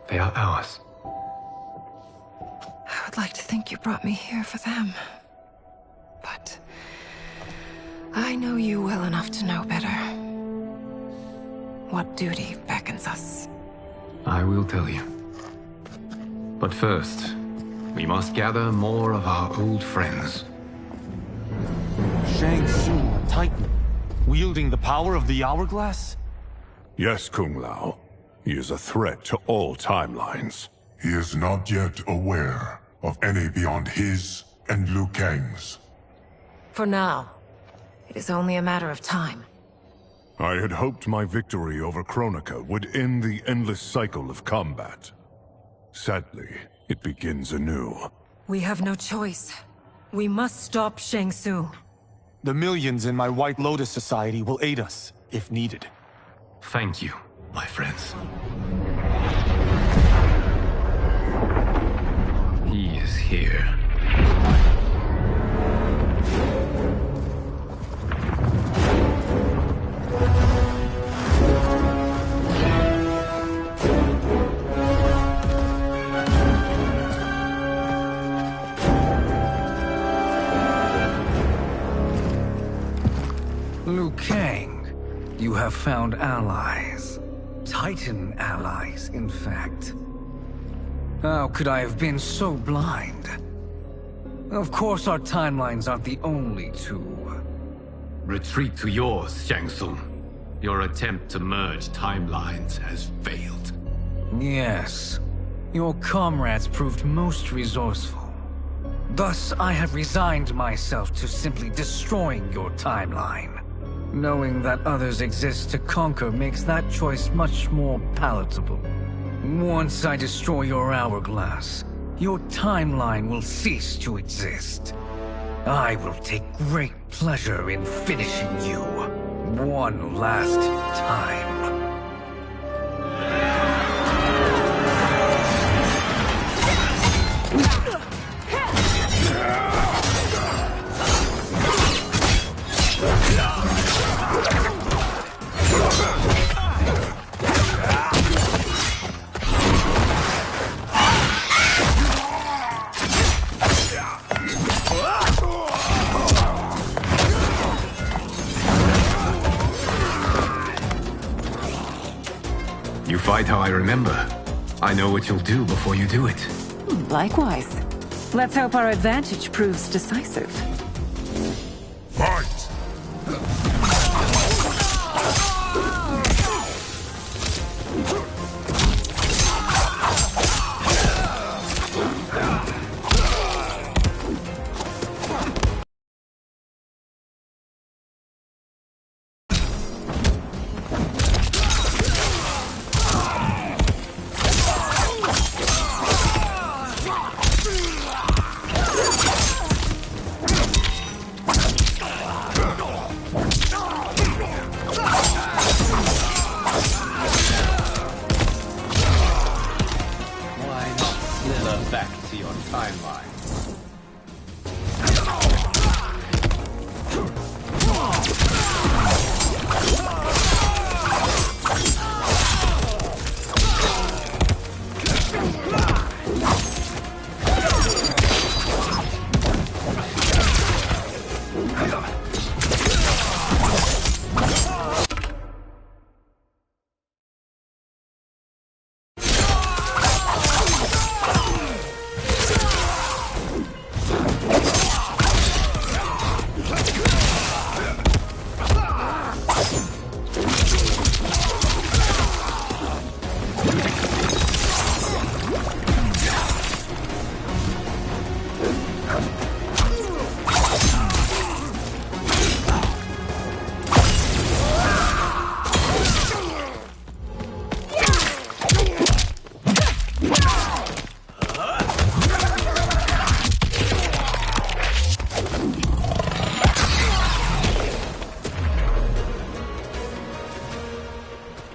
they are ours. I would like to think you brought me here for them. But I know you well enough to know better. What duty beckons us? I will tell you. But first, we must gather more of our old friends. Shang Tsung, a Titan, wielding the power of the Hourglass? Yes, Kung Lao. He is a threat to all timelines. He is not yet aware of any beyond his and Liu Kang's. For now, it is only a matter of time. I had hoped my victory over Kronika would end the endless cycle of combat. Sadly, it begins anew. We have no choice. We must stop Shang Tsung. The millions in my White Lotus Society will aid us, if needed. Thank you, my friends. He is here. You have found allies. Titan allies, in fact. How could I have been so blind? Of course our timelines aren't the only two. Retreat to yours, Shang Tsung. Your attempt to merge timelines has failed. Yes. Your comrades proved most resourceful. Thus, I have resigned myself to simply destroying your timeline. Knowing that others exist to conquer makes that choice much more palatable. Once I destroy your hourglass, your timeline will cease to exist. I will take great pleasure in finishing you one last time. You fight how I remember. I know what you'll do before you do it. Likewise. Let's hope our advantage proves decisive. Fight!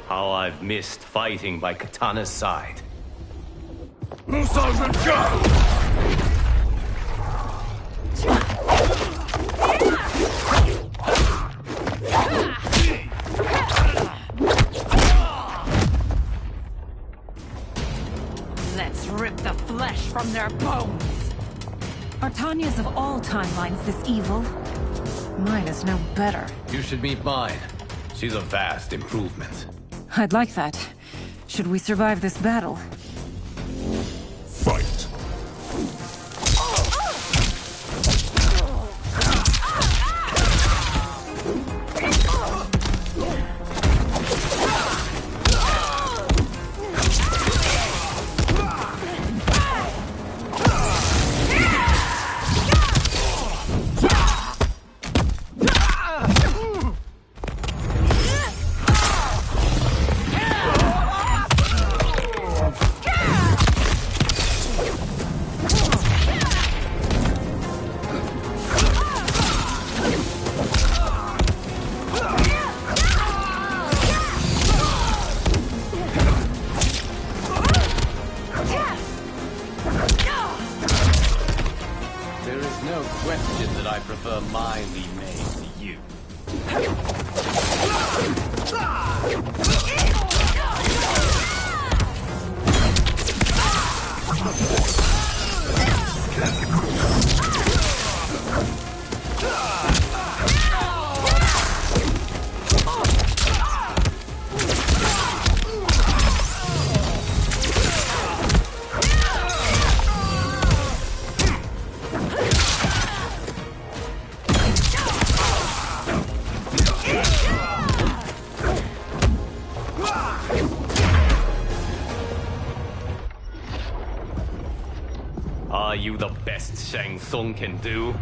How I've missed fighting by Katana's side. Let's rip the flesh from their bones! Are Tanya's of all timelines this evil? Mine is no better. You should meet mine. She's a vast improvement. I'd like that. Should we survive this battle? Fight! Shang Tsung can do.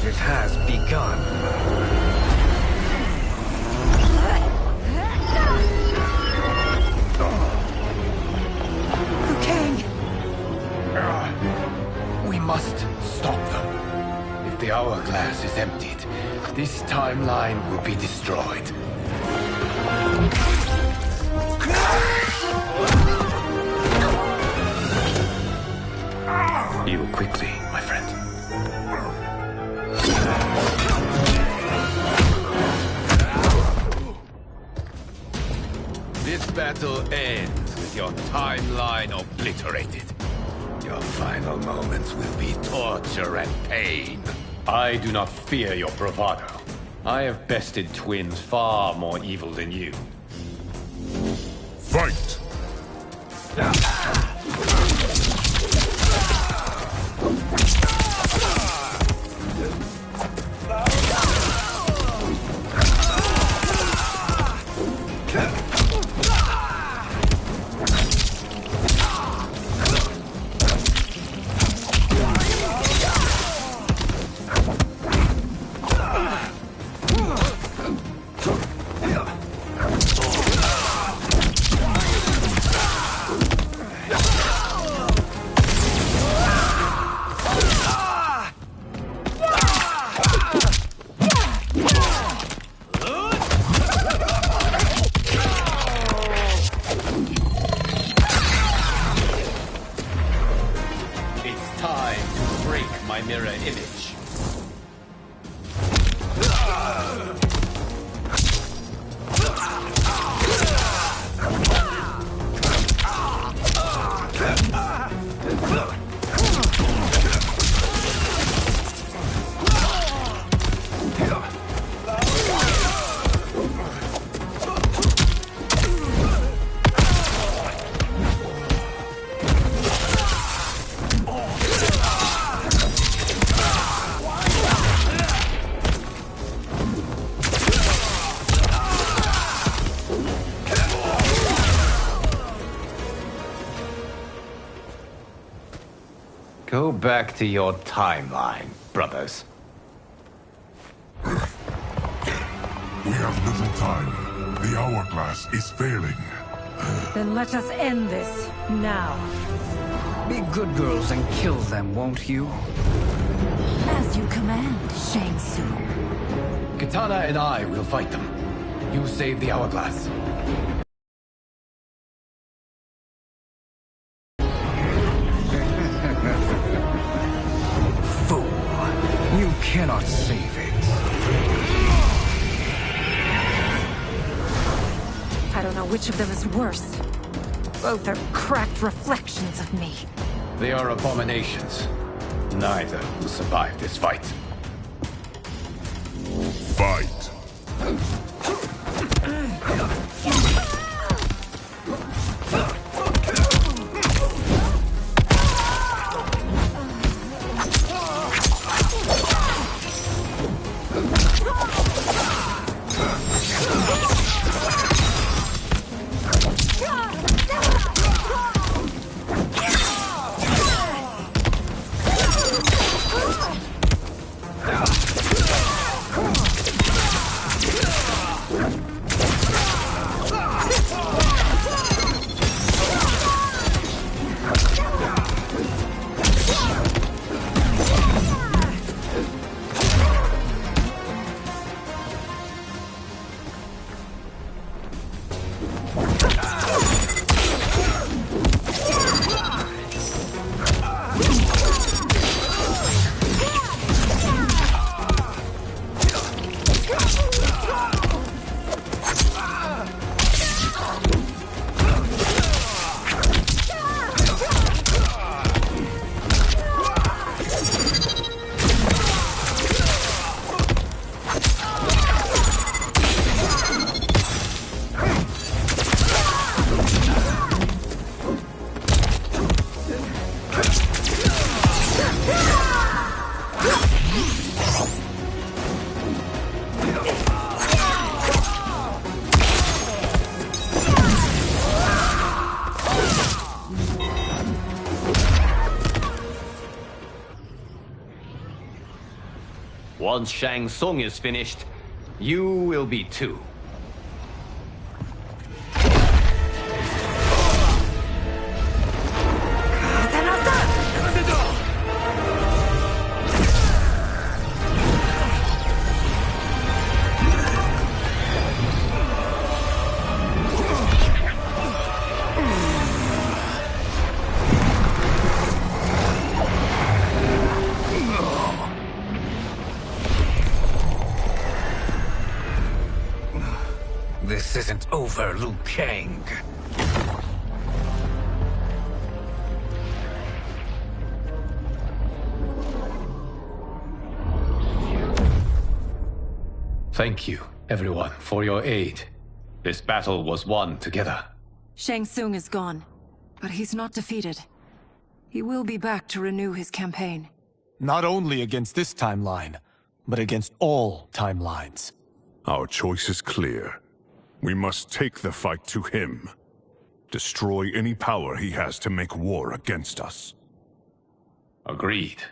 It has begun. Liu Kang! We must stop them. If the hourglass is emptied, this timeline will be destroyed. You quickly, my friend. This battle ends with your timeline obliterated. Your final moments will be torture and pain. I do not fear your bravado. I have bested twins far more evil than you. Fight! Mirror image. Go back to your timeline, brothers. We have little time. The hourglass is failing. Then let us end this, now. Be good girls and kill them, won't you? As you command, Shang Tsung. Kitana and I will fight them. You save the hourglass. You cannot save it. I don't know which of them is worse. Both are cracked reflections of me. They are abominations. Neither will survive this fight. Fight! Once Shang Tsung is finished, you will be too. This isn't over, Liu Kang. Thank you, everyone, for your aid. This battle was won together. Shang Tsung is gone, but he's not defeated. He will be back to renew his campaign. Not only against this timeline, but against all timelines. Our choice is clear. We must take the fight to him. Destroy any power he has to make war against us. Agreed.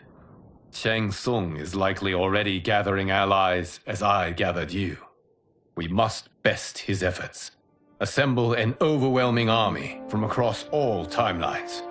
Shang Tsung is likely already gathering allies as I gathered you. We must best his efforts. Assemble an overwhelming army from across all timelines.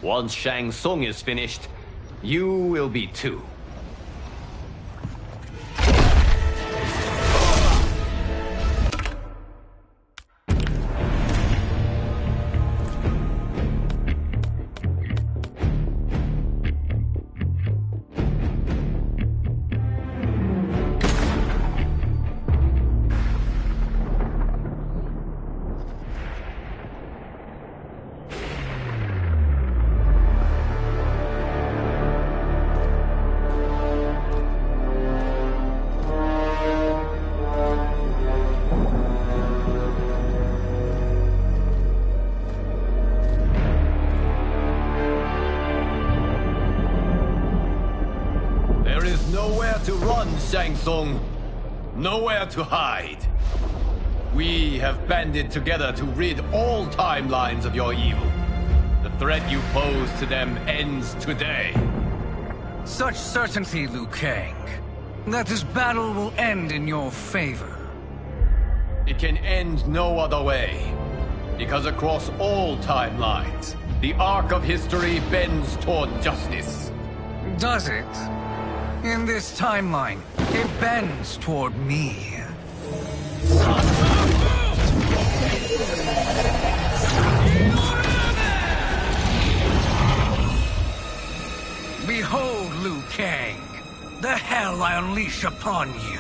Once Shang Tsung is finished, you will be too. Shang Tsung, nowhere to hide. We have banded together to rid all timelines of your evil. The threat you pose to them ends today. Such certainty, Liu Kang, that this battle will end in your favor. It can end no other way, because across all timelines, The arc of history bends toward justice. Does it? In this timeline, it bends toward me. Behold, Liu Kang, the hell I unleash upon you.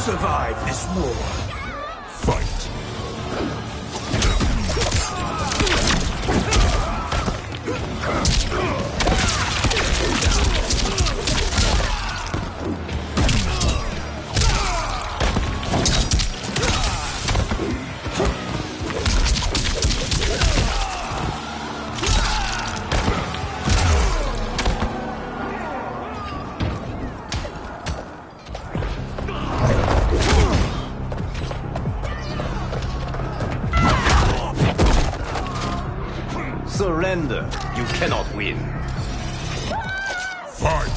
Survive this war. Fight. Surrender. You cannot win. Fight!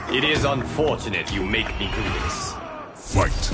It is unfortunate you make me do this. Fight.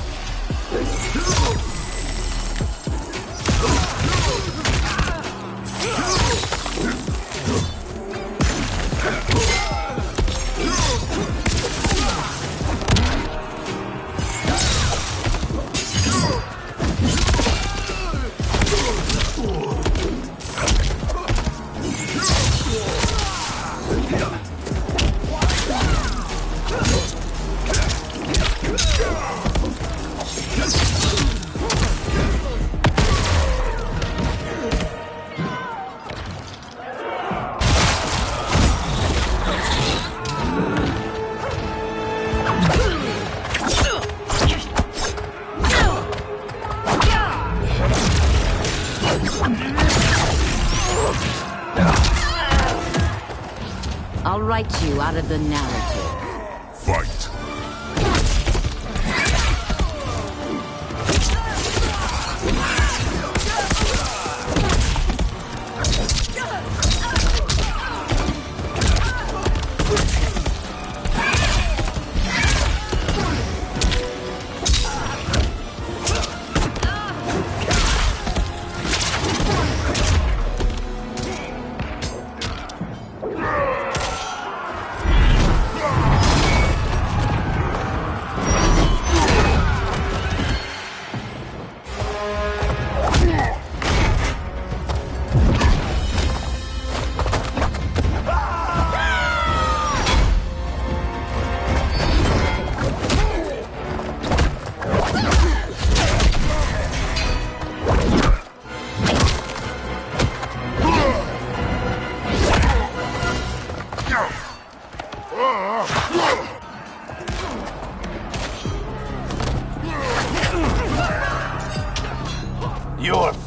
I'll write you out of the narrative. Fight.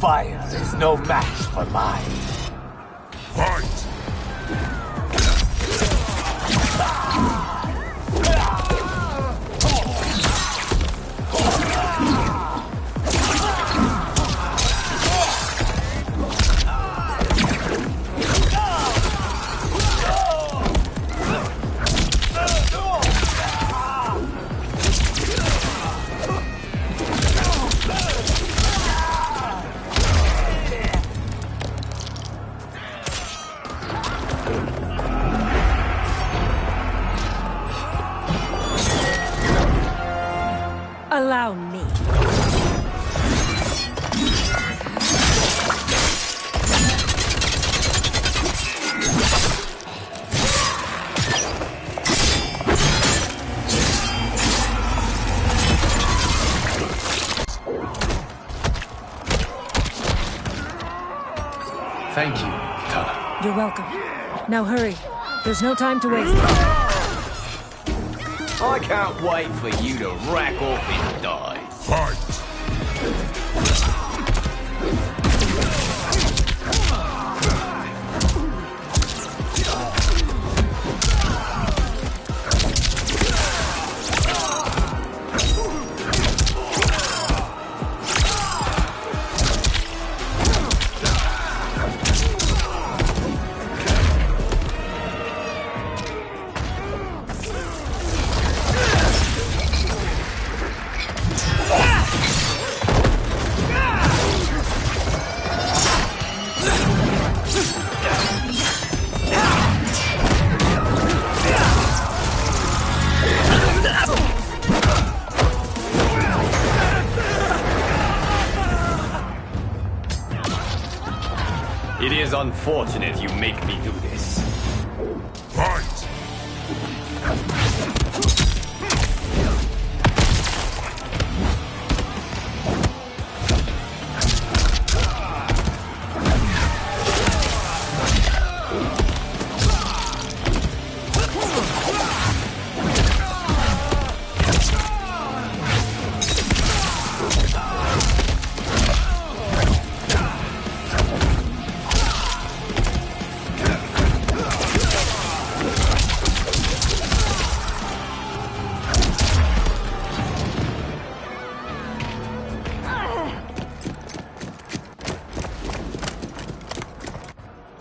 fire is no match for mine. Fight! Allow me. Thank you, Kitana. You're welcome. Now hurry. There's no time to waste. I can't wait for you to rack off and die. Fight! It is unfortunate you make me do this. Fight!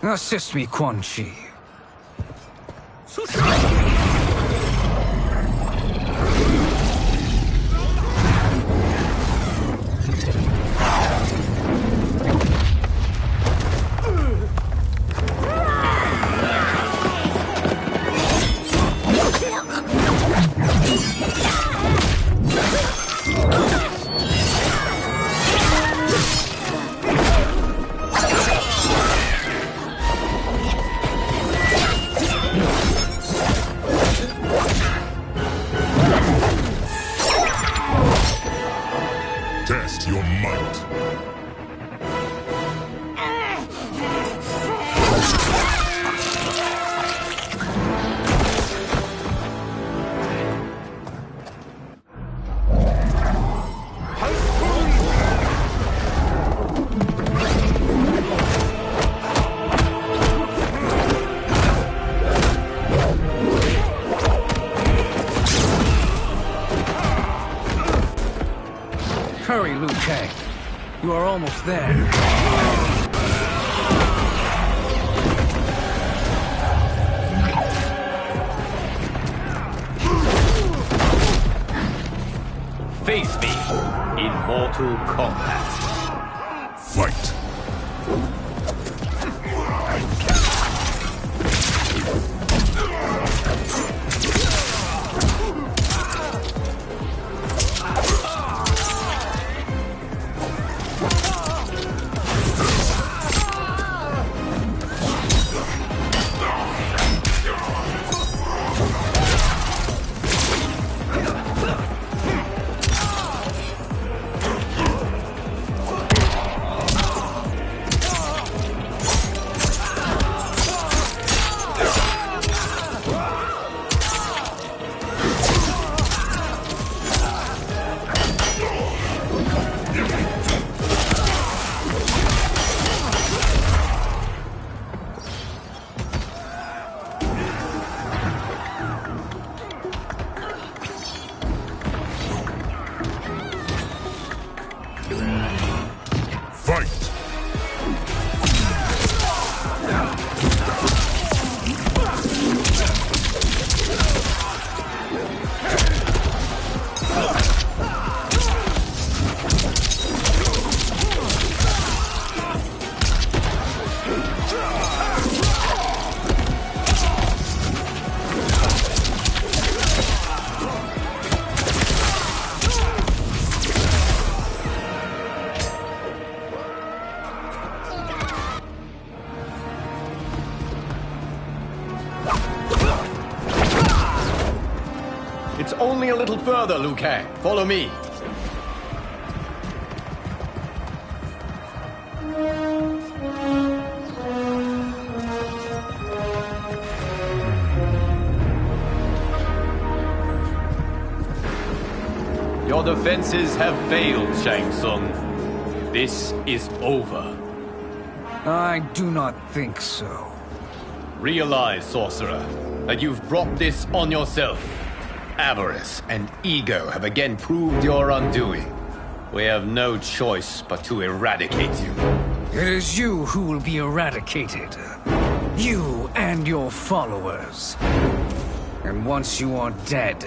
Assist me, Quan Chi. Test your might. Hurry, Liu Kang. You are almost there. Face me in Mortal Kombat. Fight! little further, Liu Kang. Follow me. Your defenses have failed, Shang Tsung. This is over. I do not think so. Realize, sorcerer, that you've brought this on yourself. Avarice and ego have again proved your undoing. We have no choice but to eradicate you. It is you who will be eradicated. You and your followers. And once you are dead,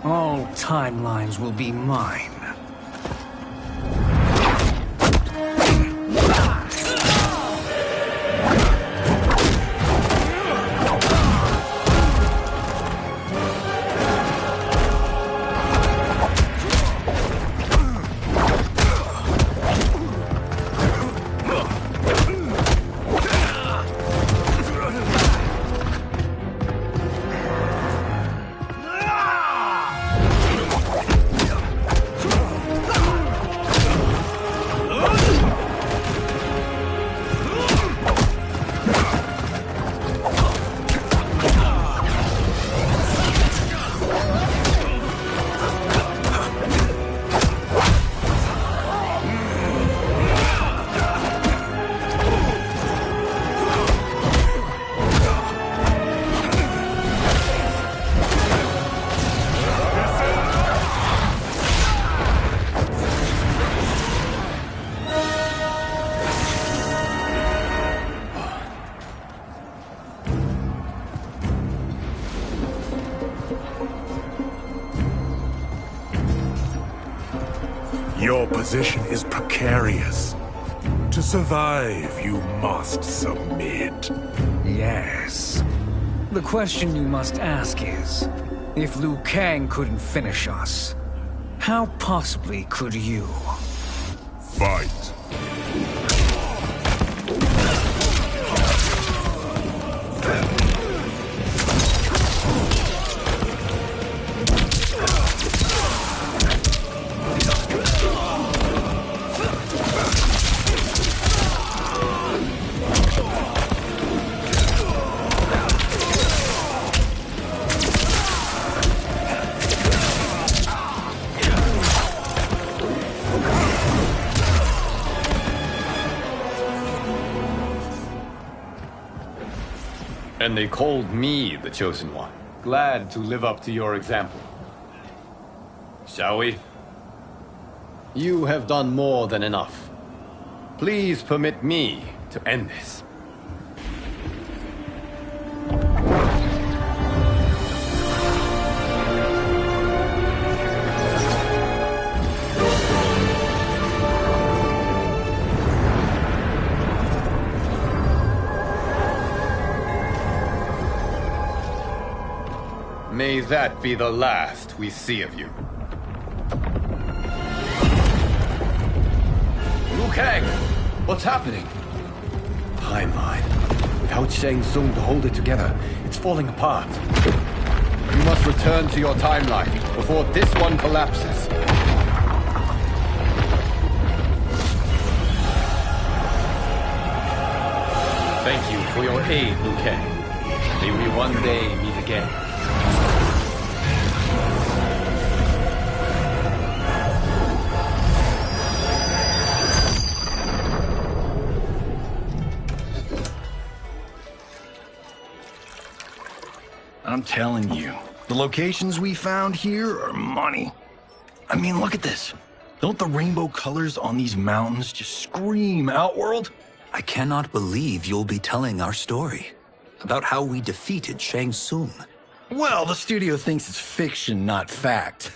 all timelines will be mine. Your position is precarious. To survive, you must submit. Yes. The question you must ask is, if Liu Kang couldn't finish us, how possibly could you? Fight. And they called me the Chosen One. Glad to live up to your example. Shall we? You have done more than enough. Please permit me to end this. May that be the last we see of you. Liu Kang! What's happening? Timeline. Without Shang Tsung to hold it together, it's falling apart. You must return to your timeline before this one collapses. Thank you for your aid, Liu Kang. May we one day meet again. I'm telling you, the locations we found here are money. I mean, look at this. Don't the rainbow colors on these mountains just scream Outworld? I cannot believe you'll be telling our story about how we defeated Shang Tsung. Well, the studio thinks it's fiction, not fact.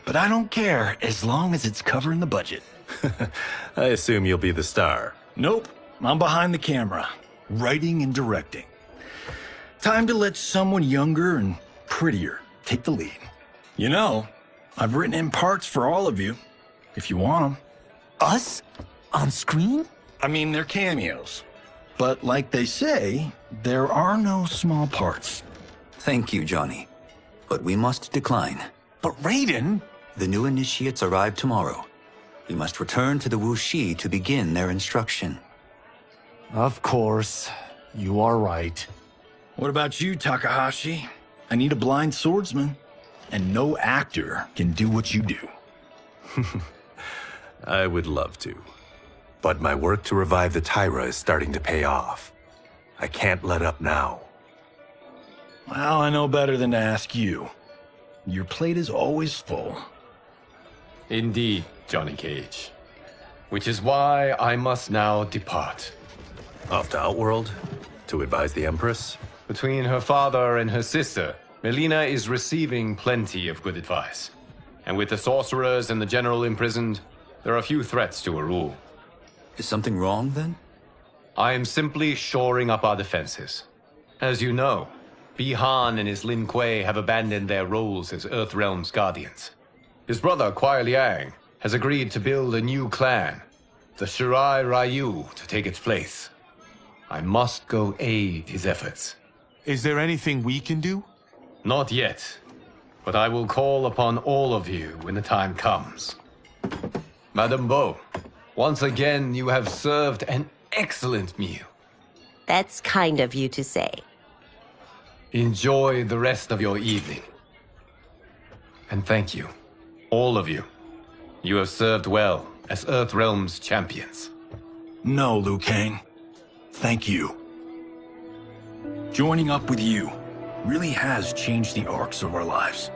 But I don't care, as long as it's covering the budget. I assume you'll be the star. Nope, I'm behind the camera, writing and directing. Time to let someone younger and prettier take the lead. You know, I've written in parts for all of you, if you want them. Us? On screen? I mean, they're cameos. But like they say, there are no small parts. Thank you, Johnny. But we must decline. But Raiden... The new initiates arrive tomorrow. We must return to the Wuxi to begin their instruction. Of course. You are right. What about you, Takahashi? I need a blind swordsman. And no actor can do what you do. I would love to. But my work to revive the Tyra is starting to pay off. I can't let up now. Well, I know better than to ask you. Your plate is always full. Indeed, Johnny Cage. Which is why I must now depart. Off to Outworld? To advise the Empress? Between her father and her sister, Melina is receiving plenty of good advice. And with the sorcerers and the general imprisoned, there are few threats to her rule. Is something wrong, then? I am simply shoring up our defenses. As you know, Bi-Han and his Lin Kuei have abandoned their roles as Earthrealm's guardians. His brother, Kuai Liang, has agreed to build a new clan, the Shirai Ryu, to take its place. I must go aid his efforts. Is there anything we can do? Not yet, but I will call upon all of you when the time comes. Madame Bo, once again you have served an excellent meal. That's kind of you to say. Enjoy the rest of your evening. And thank you, all of you. You have served well as Earthrealm's champions. No, Liu Kang. Thank you. Joining up with you really has changed the arcs of our lives.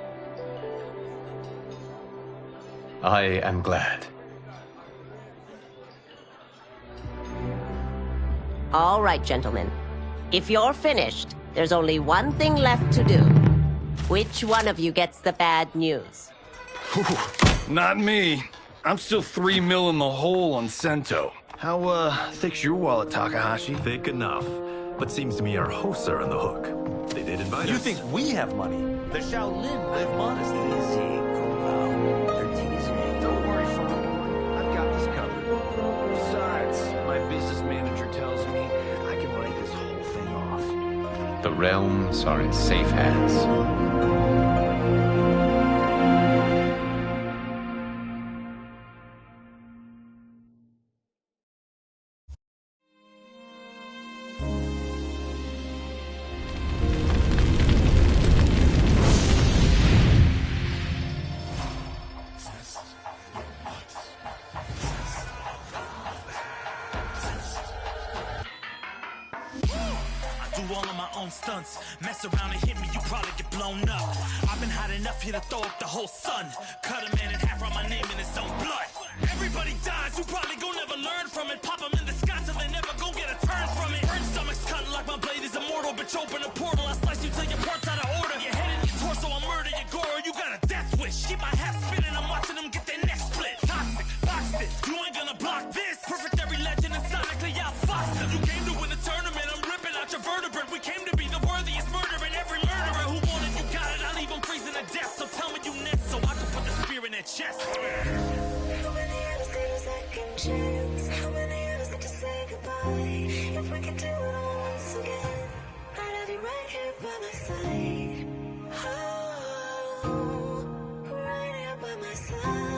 I am glad. All right, gentlemen. If you're finished, there's only one thing left to do. Which one of you gets the bad news? Not me. I'm still 3 mil in the hole on Sento. How, thick's your wallet, Takahashi? Thick enough. But seems to me our hosts are on the hook. They did invite us. You think we have money? The Shaolin live modestly. Don't worry, Fong. I've got this covered. Besides, my business manager tells me I can write this whole thing off. The realms are in safe hands. Stunts. Mess around and hit me, you probably get blown up. I've been hot enough here to throw up the whole sun. Cut a man in half, write my name in his own blood. Everybody dies, you probably gon' never learn from it. Pop them in the sky till they never gon' get a turn from it. Burn stomachs cut like my blade is immortal. Bitch, open a portal, I slice you till your parts out of order. Your head in your torso, I murder your gore. You got a death wish. Keep my hat spinning, I'm watching them get their neck split. Toxic, boxed it, you ain't gonna block this. Perfect every legend and sonically outfoxed them. You came to win a tournament, I'm ripping out your vertebrae. We came to be the worthiest murder and every murderer who wanted you got it. I'll leave them freezing to death. So tell me you next so I can put the spear in their chest. How many of us need a second chance? How many of us need to say goodbye? If we could do it all once again, I'd have you right here by my side. Oh, right here by my side.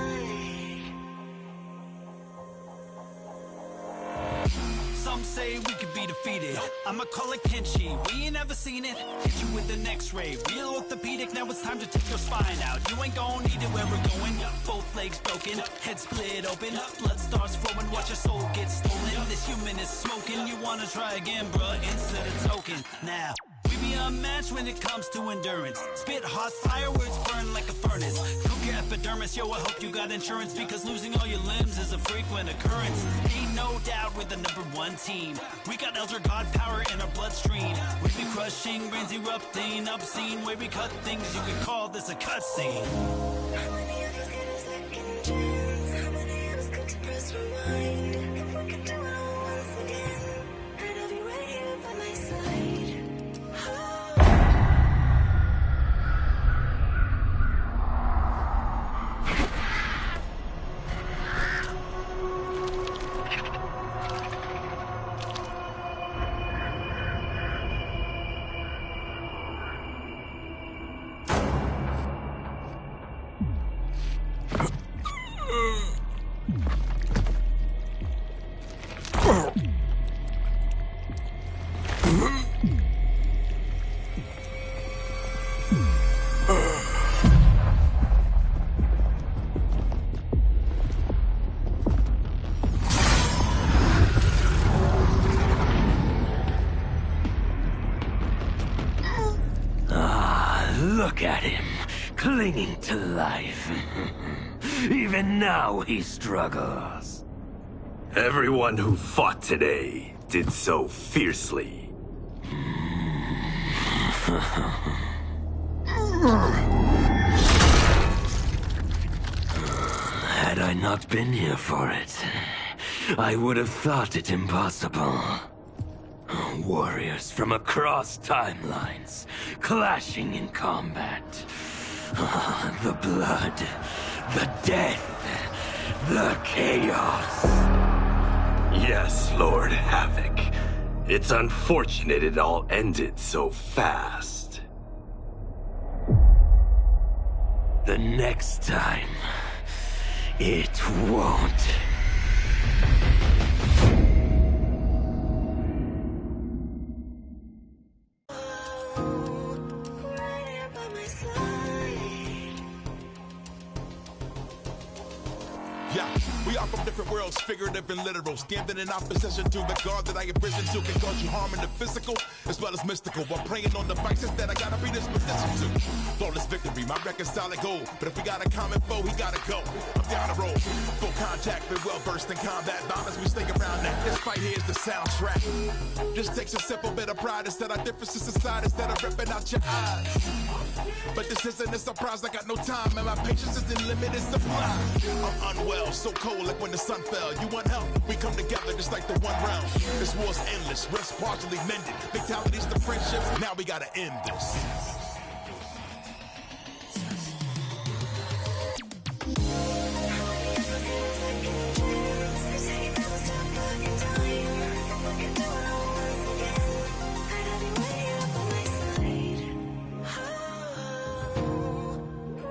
Some say we could be defeated. I'ma call it Kenshi. We ain't ever seen it. Hit you with an X-ray. Real orthopedic. Now it's time to take your spine out. You ain't gon' need it where we're going. Both legs broken. Head split open. Blood starts flowing. Watch your soul get stolen. This human is smoking. You wanna try again, bruh? Insert a token. Now. We be unmatched when it comes to endurance. Spit hot fireworks burn like a furnace. Cook your epidermis, yo, I hope you got insurance, because losing all your limbs is a frequent occurrence. Ain't no doubt we're the #1 team. We got Elder God power in our bloodstream. We be crushing, brains erupting, obscene. Way we cut things, you could call this a cutscene. How many of us get a second chance? How many of us could to press rewind? If we could do it all once again, I'd have you right here by my side. Look at him, clinging to life. Even now he struggles. Everyone who fought today did so fiercely. Had I not been here for it, I would have thought it impossible. Warriors from across timelines, clashing in combat. The blood, the death, the chaos. Yes, Lord Havoc. It's unfortunate it all ended so fast. The next time, it won't. Yeah, we are from different worlds, figurative and literal. Standing in opposition to the God that I have risen to can cause you harm in the physical as well as mystical. While praying on the vices that I gotta be disposition to. Flawless victory, my record's solid gold. But if we got a common foe, he gotta go. I'm down the road, full contact, been well versed in combat violence. We stay around that. This fight here is the soundtrack. Just takes a simple bit of pride instead of differences aside instead of ripping out your eyes. But this isn't a surprise, I got no time and my patience is in limited supply. I'm unwell, so cold like when the sun fell. You want help? We come together just like the one round. This war's endless, rest partially mended. Fatalities to friendships, now we gotta end this.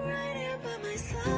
Right here by my side.